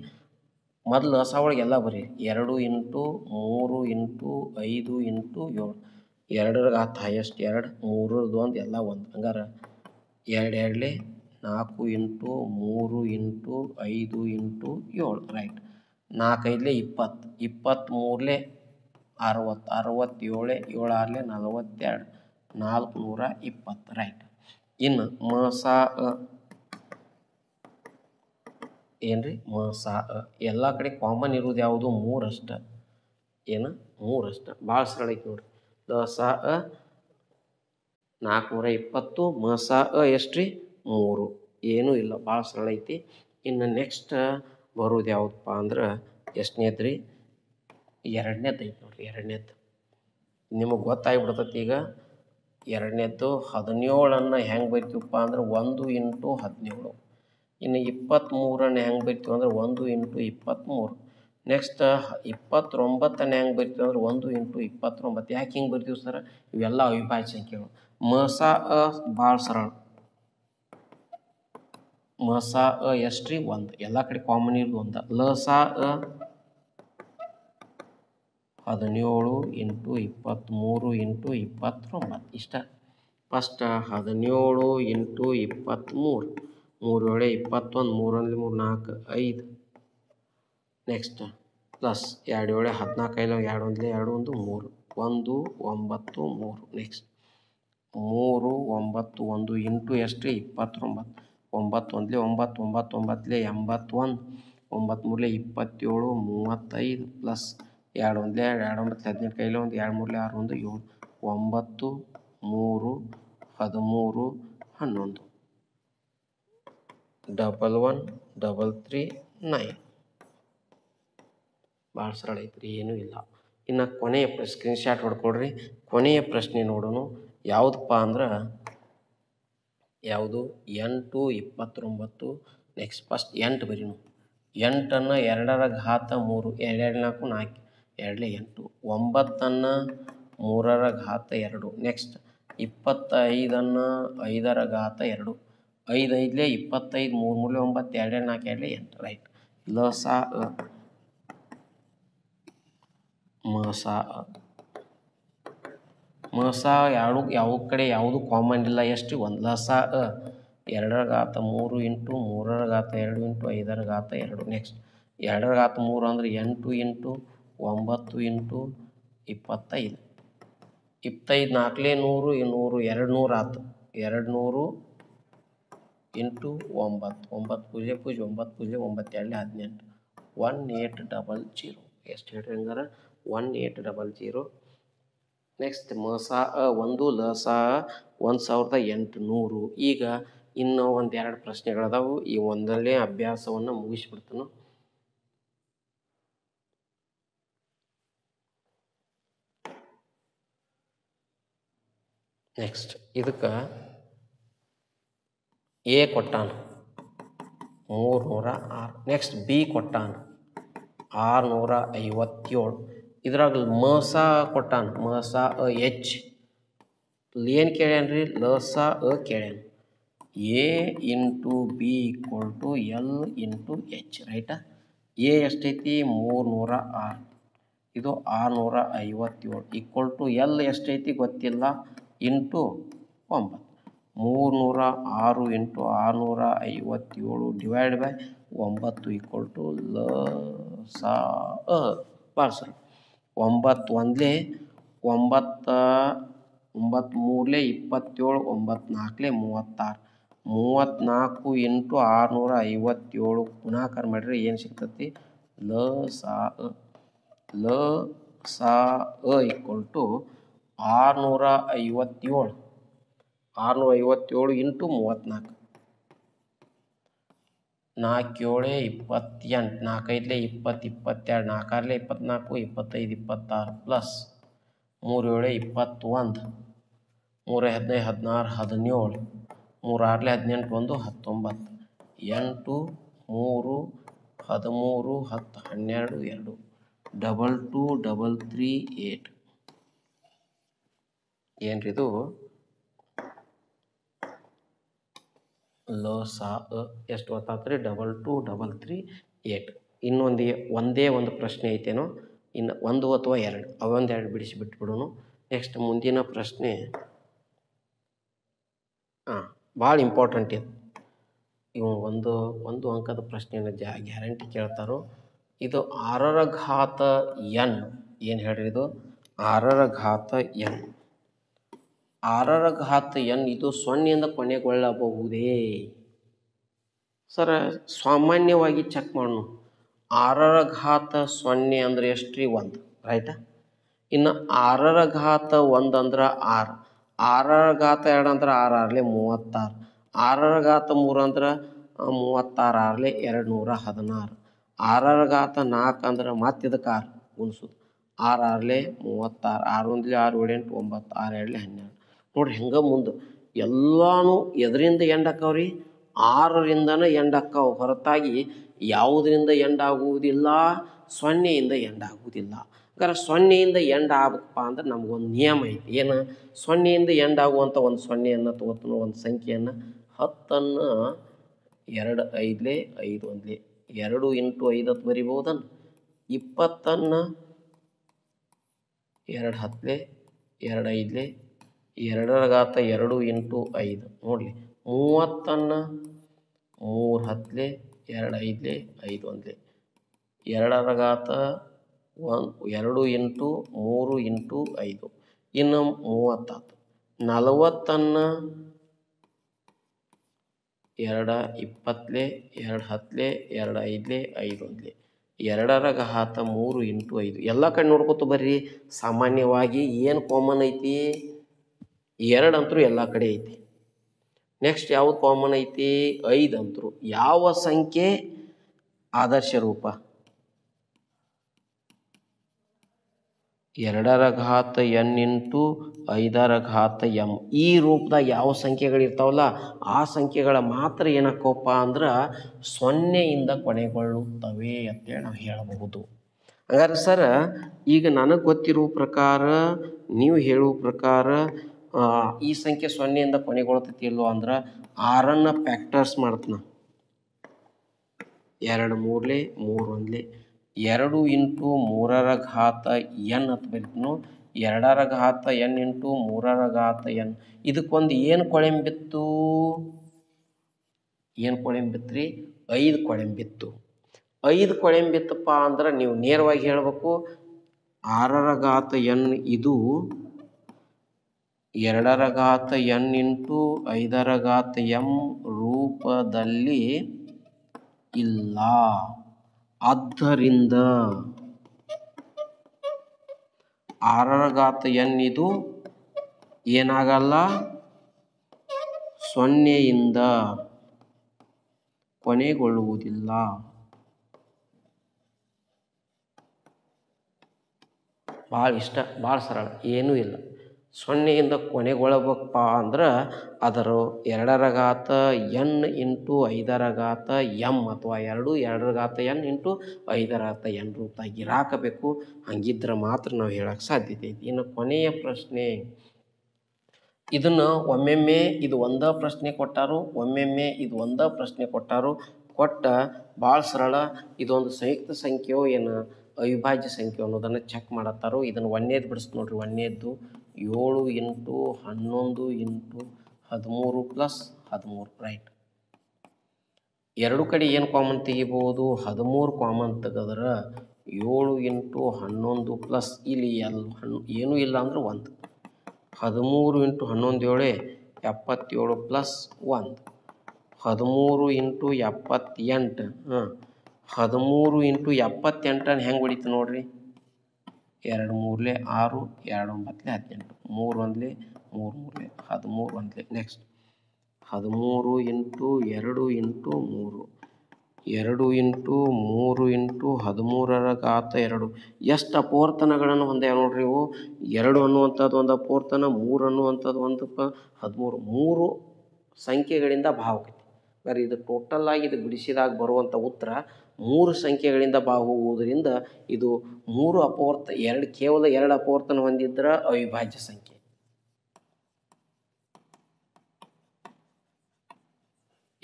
ಮೊದಲು ಲಸ ಒಳಗೆ ಎಲ್ಲ ಬರೀ 2 ಇಂಟು 3 ಇಂಟು 5 ಇಂಟು 7, 2ರ ಘಾತ ಹೈಯೆಸ್ಟ್ 2, 3ರದ್ದು ಒಂದು ಎಲ್ಲ ಒಂದು. ಹಂಗಾರೆ 2 2 4 into 3 into 5 into 7 right. 4 5 20, 23 60, 67 7 6 42, 420 right. ಇನ್ನು ಮ ಸ ಏನ್ರಿ ಮ ಸ ಎಲ್ಲ ಕಡೆ ಕಾಮನ್ ಇರೋದು ಯಾವುದು 3 ಅಷ್ಟೆ. ಏನು 3 ಅಷ್ಟೆ, ಭಾಳ ಸರಳ ಐತಿ ನೋಡ್ರಿ. ಲ ಸ 420, ಮ ಸ ಎಷ್ಟು ರೀ 3, ಏನೂ ಇಲ್ಲ, ಭಾಳ ಸರಳ ಐತಿ. ಇನ್ನು ನೆಕ್ಸ್ಟ್ ಬರೋದು ಯಾವುದಪ್ಪ ಅಂದ್ರೆ ಎಷ್ಟನೇದು ರೀ, ಎರಡನೇದು ಐತಿ ನೋಡ್ರಿ. ಎರಡನೇದು ನಿಮಗೆ ಗೊತ್ತಾಗ್ಬಿಡ್ತೈತಿ ಈಗ. ಎರಡನೇದ್ದು 17 ಹೆಂಗೆ ಬರಿತೀವಪ್ಪ ಅಂದ್ರೆ 1 ಇಂಟು 17. ಇನ್ನು 23 ಹೆಂಗೆ ಬರಿತೀವಿ ಅಂದ್ರೆ 1 ಇಂಟು 23. ನೆಕ್ಸ್ಟ್ 29 ಹೆಂಗೆ ಬರಿತೀವಿ ಅಂದ್ರೆ 1 ಇಂಟು 29. ಯಾಕೆ ಹಿಂಗೆ ಬರ್ತೀವಿ ಸರ್? ಇವೆಲ್ಲ ಅವಿಭಾಜ್ಯ ಸಂಖ್ಯೆಗಳು. ಮ ಸ ಭಾಳ ಸರಳ. ಮ ಸ ಎಷ್ಟು ರೀ 1, ಎಲ್ಲ ಕಡೆ ಕಾಮನ್ ಇರೋದು 1. ಲ ಸ 17 ಇಂಟು 23 ಇಂಟು 29 ಇಷ್ಟ. First 17 into 23, 3 7 21, 3 1 3 4 5. Next plus 2 7 14 2 1 2 1 3 1 9 3. Next 3 9 1 into ಎಷ್ಟು 29, 9 1 9 9 9 81, 9 3 27 35 ಪ್ಲಸ್ 2 1 2 9 18 ಕೈಲಿ 1 2 3 6 1 7 9 3 13 11 11 33 9. ಭಾಳ ಸರಳ ಐತ್ರಿ, ಏನೂ ಇಲ್ಲ. ಇನ್ನು ಕೊನೆಯ ಸ್ಕ್ರೀನ್ಶಾಟ್ ಹೊಡ್ಕೊಡ್ರಿ. ಕೊನೆಯ ಪ್ರಶ್ನೆ ನೋಡೋಣ ಯಾವುದಪ್ಪ ಅಂದ್ರೆ ಯಾವುದು 8 29. Next first 8 ಬರೀನು. 8 2ರ ಘಾತ 3, 2 2 4 4 2 8. 9 3ರ ಘಾತ 2. ನೆಕ್ಸ್ಟ್ 25 5ರ ಘಾತ 2. 5 5 25, 3 3 9 2 4 2 8 ರೈಟ್. ಲ ಸ ಮ ಸ ಮ ಸ ಯಾವ ಕಡೆ ಯಾವುದು ಕಾಮನ್ ಇಲ್ಲ. ಎಷ್ಟು 1. ಲ ಸ 2ರ ಘಾತ 3 ಇಂಟು 3ರ ಘಾತ 2 ಇಂಟು 5ರ ಘಾತ 2. ನೆಕ್ಸ್ಟ್ 2ರ ಘಾತ 3 ಅಂದರೆ 8 ಇಂಟು 9 ಇಂಟು 25. 25 4 100, 100 200 ಆಯ್ತು. 200 ಇಂಟು 9 9 ಪೂಜೆ 9 ಪೂಜೆ 9 2 18 1800. ಎಷ್ಟು ಹೇಳ್ರಿ ಹಂಗಾರೆ 1800. ನೆಕ್ಸ್ಟ್ ಮ ಸ 1, ಲ ಸ 1800. ಈಗ ಇನ್ನೂ ಒಂದೆರಡು ಪ್ರಶ್ನೆಗಳದಾವು. ಈ ಒಂದನೇ ಅಭ್ಯಾಸವನ್ನು ಮುಗಿಸ್ಬಿಡ್ತಾನು. ನೆಕ್ಸ್ಟ್ ಇದಕ್ಕೆ ಎ ಕೊಟ್ಟಾನ 306. ನೆಕ್ಸ್ಟ್ ಬಿ ಕೊಟ್ಟಾನ 657. ಇದ್ರಾಗ ಮ ಸ ಕೊಟ್ಟಾನ. ಮ ಸ ಎಚ್ ಏನು ಕೇಳ್ಯಾನ್ರಿ? ಲ ಸ ಕೇಳ್ಯಾನ. A into B equal to L into H ರೈಟಾ. ಎ ಎಷ್ಟೈತಿ 306, ಇದು 657 ಈಕ್ವಲ್ ಟು ಎಲ್ ಎಷ್ಟೈತಿ ಗೊತ್ತಿಲ್ಲ into 9. 306 into 657 divide by 9 equal to ಲ ಸ ಭಾಳ ಸರ್. 9 1 9 9 3 27 9 4 36. 34 ಇಂಟು 657 ಗುಣಾಕಾರ ಮಾಡಿದ್ರೆ ಏನು ಸಿಗ್ತತಿ? ಲ ಸ ಈಕ್ವಲ್ ಟು 657 ಇಂಟು 34. 4 7 28, 4 5 20 22, 4 6 24 25 26 ಪ್ಲಸ್ 3 7 21, 3 15 16 17, 3 6 18 1 19, 8 3 13 10 12 2 2 2 3 3 8. ಏನ್ರಿದು ಲ ಸಾ ಎಷ್ಟು ಗೊತ್ತಾಗ್ತದೆ 2233 ಇನ್ನೊಂದು ಒಂದೇ ಒಂದು ಪ್ರಶ್ನೆ ಐತೇನೋ ಇನ್ನು ಒಂದು ಅಥವಾ ಎರಡು ಅವೊಂದೆರಡು ಬಿಡಿಸಿ ಬಿಟ್ಬಿಡೋನು. ನೆಕ್ಸ್ಟ್ ಮುಂದಿನ ಪ್ರಶ್ನೆ ಭಾಳ ಇಂಪಾರ್ಟೆಂಟ್ ಇದು. ಇವು ಒಂದು ಅಂಕದ ಪ್ರಶ್ನೆಯನ್ನು ಗ್ಯಾರಂಟಿ ಕೇಳ್ತಾರೋ. ಇದು 6ರ ಘಾತ n ಏನು ಹೇಳ್ರಿ ಇದು 6ರ ಘಾತ n. 6ರ ಘಾತ n ಇದು 0ಯಿಂದ ಕೊನೆಗೊಳ್ಳಬಹುದೇ? ಸರ ಸಾಮಾನ್ಯವಾಗಿ ಚೆಕ್ ಮಾಡೋಣ. 6ರ ಘಾತ 0 ಅಂದರೆ ಎಷ್ಟು ರೀ 1 ರೈಟಾ. ಇನ್ನು 6ರ ಘಾತ 1 ಅಂದ್ರೆ 6, 6ರ ಘಾತ 2 ಅಂದ್ರೆ 6 6ಲೆ 36, 6ರ ಘಾತ 3 ಅಂದ್ರೆ 36 6ಲೆ 216, 6ರ ಘಾತ 4 ಅಂದ್ರೆ ಮತ್ತೆ ಇದಕ್ಕೆ 6 ಗುಣಿಸೋದು 6 6ಲೆ 36, 6 1ಲೆ 6 7 8 9, 6 2ಲೆ 12 ನೋಡ್ರಿ. ಹೆಂಗೆ ಮುಂದೆ ಎಲ್ಲಾನು ಎದರಿಂದ ಎಂಡ್ ಆಕ್ಕವ್ರಿ 6ರಿಂದನೇ ಎಂಡ್ ಆಕ್ಕಾವು ಹೊರತಾಗಿ ಯಾವುದರಿಂದ ಎಂಡ್ ಆಗುವುದಿಲ್ಲ, 0ಯಿಂದ ಎಂಡ್ ಆಗುವುದಿಲ್ಲ. ಹಾಗಾದ್ರೆ 0ಯಿಂದ ಎಂಡ್ ಆಗ್ಬೇಕಪ್ಪ ಅಂದ್ರೆ ನಮಗೊಂದು ನಿಯಮ ಐತಿ. ಏನು 0ಯಿಂದ ಎಂಡ್ ಆಗುವಂಥ ಒಂದು 0ಯನ್ನು ತಗೋತಾನೋ ಒಂದು ಸಂಖ್ಯೆಯನ್ನು 10ನ್ನು 2 5ಲೆ 5 1ಲೆ 2 × 5 ಅಂತ ಬರಿಬಹುದನ್ನು. 20ನ್ನು 2 10ಲೆ 2 5ಲೆ 2ರ ಘಾತ 2 × 5 ನೋಡಲಿ. 30ನ್ನು 3 10ಲೆ 2 5ಲೆ 5 1ಲೆ 2ರ ಘಾತ 2 × 3 × 5 ಇನ್ನು 30 ಆಯ್ತು. 40ನ್ನು 2 20ಲೆ 2 10ಲೆ 2 5ಲೆ 5 1ಲೆ 2ರ ಘಾತ 3 × 5 ಎಲ್ಲ ಕಡೆ ನೋಡ್ಕೊತ ಬರ್ರಿ. ಸಾಮಾನ್ಯವಾಗಿ ಏನು ಕಾಮನ್ ಐತಿ 2 ಅಂತರೂ ಎಲ್ಲ ಕಡೆ ಐತಿ. ನೆಕ್ಸ್ಟ್ ಯಾವುದು ಕಾಮನ್ ಐತಿ 5 ಅಂತರೂ. ಯಾವ ಸಂಖ್ಯೆ ಆದರ್ಶ ರೂಪ 2ರ ಘಾತ n × 5ರ ಘಾತ m. ಈ ರೂಪದಾಗ ಯಾವ ಸಂಖ್ಯೆಗಳಿರ್ತಾವಲ್ಲ ಆ ಸಂಖ್ಯೆಗಳ ಮಾತ್ರ ಏನಾಕವಪ್ಪ ಅಂದ್ರೆ 0ಯಿಂದ ಕೊನೆಗೊಳ್ಳುತ್ತವೆ ಅಂತೇಳಿ ನಾವು ಹೇಳಬಹುದು. ಹಾಗಾದ್ರೆ ಸರ್ ಈಗ ನನಗೆ ಗೊತ್ತಿರುವ ಪ್ರಕಾರ ನೀವು ಹೇಳುವ ಪ್ರಕಾರ ಈ ಸಂಖ್ಯೆ 0ಯಿಂದ ಕೊನೆಗೊಳ್ತೈತಿ ಇಲ್ವೋ ಅಂದ್ರೆ 6ನ್ನು ಫ್ಯಾಕ್ಟರ್ಸ್ ಮಾಡ್ತಾನೆ. 2 3ಲೆ 3 1ಲೆ 2 × 3ರ ಘಾತ n ಅಂತ ಬರಿತನು. 2ರ ಘಾತ n × 3ರ ಘಾತ n. ಇದಕ್ಕೊಂದು ಏನು ಕೊಳೆಂಬಿತ್ತು 5 ಕೊಳೆಂಬಿತ್ತು. 5 ಕೊಳೆಂಬಿತ್ತಪ್ಪ ಅಂದ್ರೆ ನೀವು ನೇರವಾಗಿ ಹೇಳಬೇಕು 6ರ ಘಾತ n ಇದು 2ರ ಘಾತ n × 5ರ ಘಾತ m ರೂಪದಲ್ಲಿ ಇಲ್ಲ. ಆದ್ದರಿಂದ 6ರ ಘಾತ n ಇದು ಏನಾಗಲ್ಲ 0ಯಿಂದ ಕೊನೆಗೊಳ್ಳುವುದಿಲ್ಲ. ಭಾಳ ಇಷ್ಟ, ಭಾಳ ಸರಳ, ಏನೂ ಇಲ್ಲ. 0ಯಿಂದ ಕೊನೆಗೊಳ್ಳಬೇಕಪ್ಪ ಅಂದ್ರೆ ಅದರ 2ರ ಘಾತ n × 5ರ ಘಾತ m ಅಥವಾ 2ರ ಘಾತ n × 5ರ ಘಾತ n ರೂಪದಾಗಿ ಇರಾಕಬೇಕು. ಹಂಗಿದ್ರೆ ಮಾತ್ರ ನಾವು ಹೇಳಕ್ಕೆ ಸಾಧ್ಯತೆ ಐತಿ. ಇನ್ನು ಕೊನೆಯ ಪ್ರಶ್ನೆ ಇದನ್ನು ಒಮ್ಮೆಮ್ಮೆ ಇದು ಒಂದೇ ಪ್ರಶ್ನೆ ಕೊಟ್ಟಾರು, ಒಮ್ಮೆಮ್ಮೆ ಇದು ಒಂದೇ ಪ್ರಶ್ನೆ ಕೊಟ್ಟಾರು. ಕೊಟ್ಟ ಭಾಳ ಸರಳ. ಇದೊಂದು ಸಂಯುಕ್ತ ಸಂಖ್ಯೆಯೋ ಏನು ಅವಿಭಾಜ್ಯ ಸಂಖ್ಯೆ ಅನ್ನೋದನ್ನು ಚೆಕ್ ಮಾಡತ್ತಾರೋ. ಇದನ್ನು ಒಂದೇದು ಬಿಡಿಸ್ ನೋಡ್ರಿ. ಒಂದೇದ್ದು 7 × 11 × 13 + 13 ರೈಟ್. ಎರಡು ಕಡೆ ಏನು ಕಾಮನ್ ತೆಗಿಬೋದು 13 ಕಾಮನ್ ತೆಗೆದ್ರೆ 7 × 11 ಪ್ಲಸ್ ಇಲ್ಲಿ ಏನೂ ಇಲ್ಲ ಅಂದ್ರೆ 1. 13 × 11 7 77 ಪ್ಲಸ್ 1. 13 × 78 13 × 78 ಹೆಂಗೆ ಹೊಡಿತು ನೋಡ್ರಿ. 2 3ಲೆ 6 2 9ಲೆ 18 3 1ಲೆ 3 3ಲೆ 13 1ಲೆ. ನೆಕ್ಸ್ಟ್ 13 × 2 × 3 2 × 3 × 13ರ ಘಾತ 2 ಎಷ್ಟು ಅಪವರ್ತನಗಳನ್ನು ಹೊಂದ್ಯಾವ ನೋಡ್ರಿ ಇವು. 2 ಅನ್ನುವಂಥದ್ದು ಒಂದು ಅಪವರ್ತನ, 3 ಅನ್ನುವಂಥದ್ದು ಒಂದು 13 3 ಸಂಖ್ಯೆಗಳಿಂದ ಭಾವಕೈತಿ. ಬೇರೆ ಇದು ಟೋಟಲ್ ಆಗಿ ಇದು ಬಿಡಿಸಿದಾಗ ಬರುವಂಥ ಉತ್ತರ 3 ಸಂಖ್ಯೆಗಳಿಂದ ಹೋಗುವುದರಿಂದ ಇದು 3 ಕೇವಲ 2 ಅಪವರ್ತನ ಹೊಂದಿದ್ರೆ ಅವಿಭಾಜ್ಯ ಸಂಖ್ಯೆ.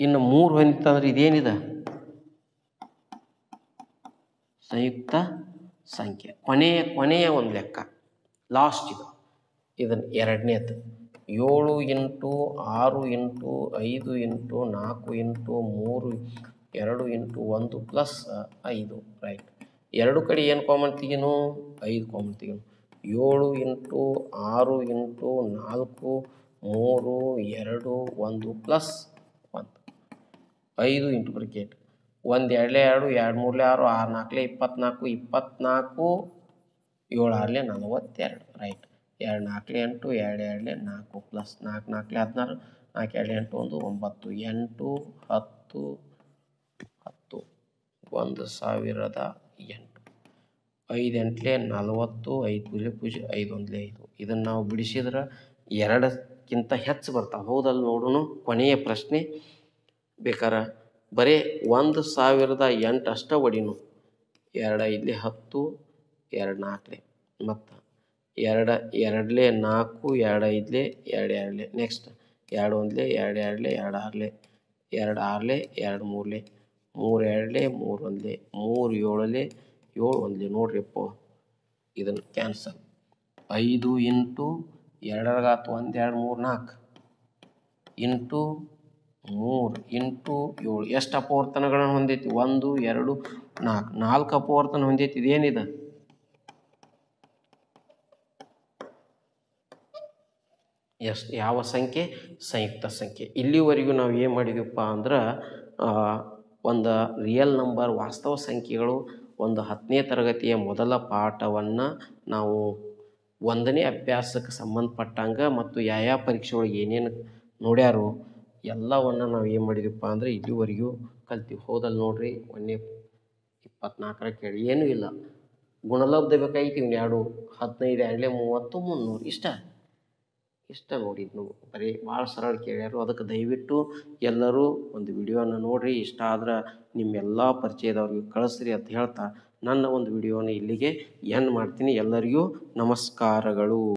ಇನ್ನು 3 ಹೊಂದಿತ್ತಂದ್ರೆ ಇದೇನಿದೆ ಸಂಯುಕ್ತ ಸಂಖ್ಯೆ. ಕೊನೆಯ ಒಂದು ಲೆಕ್ಕ ಲಾಸ್ಟ್ ಇದನ್ನು ಎರಡನೇದು 7 into 6 into 5 into 4 into 3 2 into 1 plus 5 right. ಎರಡು ಕಡೆ ಏನು ಕಾಮನ್ ತೆಗೀನು 5 ಕಾಮನ್ ತೆಗೀನು. 7 into 6 into 4 3 2 1 plus 1 5 into bracket 1 2 2 2 3 6 6 4 24 24 7 6 42 right. 2 4 8 2 2 4 plus 4 4 16 4 2 8 1 9 8 10 10 1008 5 8 40 5 ಪೂಜೆ 5 1 5. ಇದನ್ನು ನಾವು ಬಿಡಿಸಿದ್ರೆ 2ಕ್ಕಿಂತ ಹೆಚ್ಚು ಬರ್ತಾವೆ. ಹೌದಲ್ಲ ನೋಡೋಣ. ಕೊನೆಯ ಪ್ರಶ್ನೆ ಬೇಕಾರೆ ಬರೀ 1008 ಅಷ್ಟೇ ಹೊಡಿನು. 2 5 10 2 4 ಮತ್ತು 2 2 4 2 5 2 2 ನೆಕ್ಸ್ಟ್ 2 1 2 2 2 6 2 6 2 3 3 2 3 1 3 7 7 1 ನೋಡ್ರಿಪ್ಪ ಇದನ್ನು ಕ್ಯಾನ್ಸಲ್. 5 ಇಂಟು 2 1 2 3 4 ಇಂಟು 3 ಇಂಟು 7 ಎಷ್ಟು ಅಪವರ್ತನಗಳನ್ನು ಹೊಂದೈತಿ 1 2 4 4 ಅಪವರ್ತನ ಹೊಂದೈತಿ. ಇದೇನಿದೆ ಯಾವ ಸಂಖ್ಯೆ ಸಂಯುಕ್ತ ಸಂಖ್ಯೆ. ಇಲ್ಲಿವರೆಗೂ ನಾವು ಏನು ಮಾಡಿದೀವಪ್ಪ ಅಂದ್ರೆ ಒಂದು ರಿಯಲ್ ನಂಬರ್ ವಾಸ್ತವ ಸಂಖ್ಯೆಗಳು ಒಂದು 10ನೇ ತರಗತಿಯ ಮೊದಲ ಪಾಠವನ್ನು ನಾವು 1ನೇ ಅಭ್ಯಾಸಕ್ಕೆ ಸಂಬಂಧಪಟ್ಟಂಗೆ ಮತ್ತು ಯಾವ ಪರೀಕ್ಷೆಗಳಿಗೆ ಏನೇನು ನೋಡ್ಯಾರೋ ಎಲ್ಲವನ್ನು ನಾವು ಏನು ಮಾಡಿದೀವಪ್ಪ ಅಂದರೆ ಇಲ್ಲಿವರೆಗೂ ಕಲ್ತೀವಿ. ಹೌದಲ್ಲಿ ನೋಡ್ರಿ 1ನೇ 24ರ ಕೇಳಿ ಏನೂ ಇಲ್ಲ. ಗುಣಲಬ್ಧ ಬೇಕಾಗಿತ್ತು ಇವ್ನು 2 15 2 30 300 ಇಷ್ಟ ನೋಡಿದ್ನು. ಬರೀ ಭಾಳ ಸರಳ ಕೇಳ್ಯಾರು. ಅದಕ್ಕೆ ದಯವಿಟ್ಟು ಎಲ್ಲರೂ ಒಂದು ವಿಡಿಯೋನ ನೋಡಿರಿ. ಇಷ್ಟ ಆದ್ರೆ ನಿಮ್ಮೆಲ್ಲ ಪರಿಚಯದವ್ರಿಗೆ ಕಳಿಸ್ರಿ ಅಂತ ಹೇಳ್ತಾ ನನ್ನ ಒಂದು ವಿಡಿಯೋನ ಇಲ್ಲಿಗೆ ಎಂಡ್ ಮಾಡ್ತೀನಿ. ಎಲ್ಲರಿಗೂ ನಮಸ್ಕಾರಗಳು.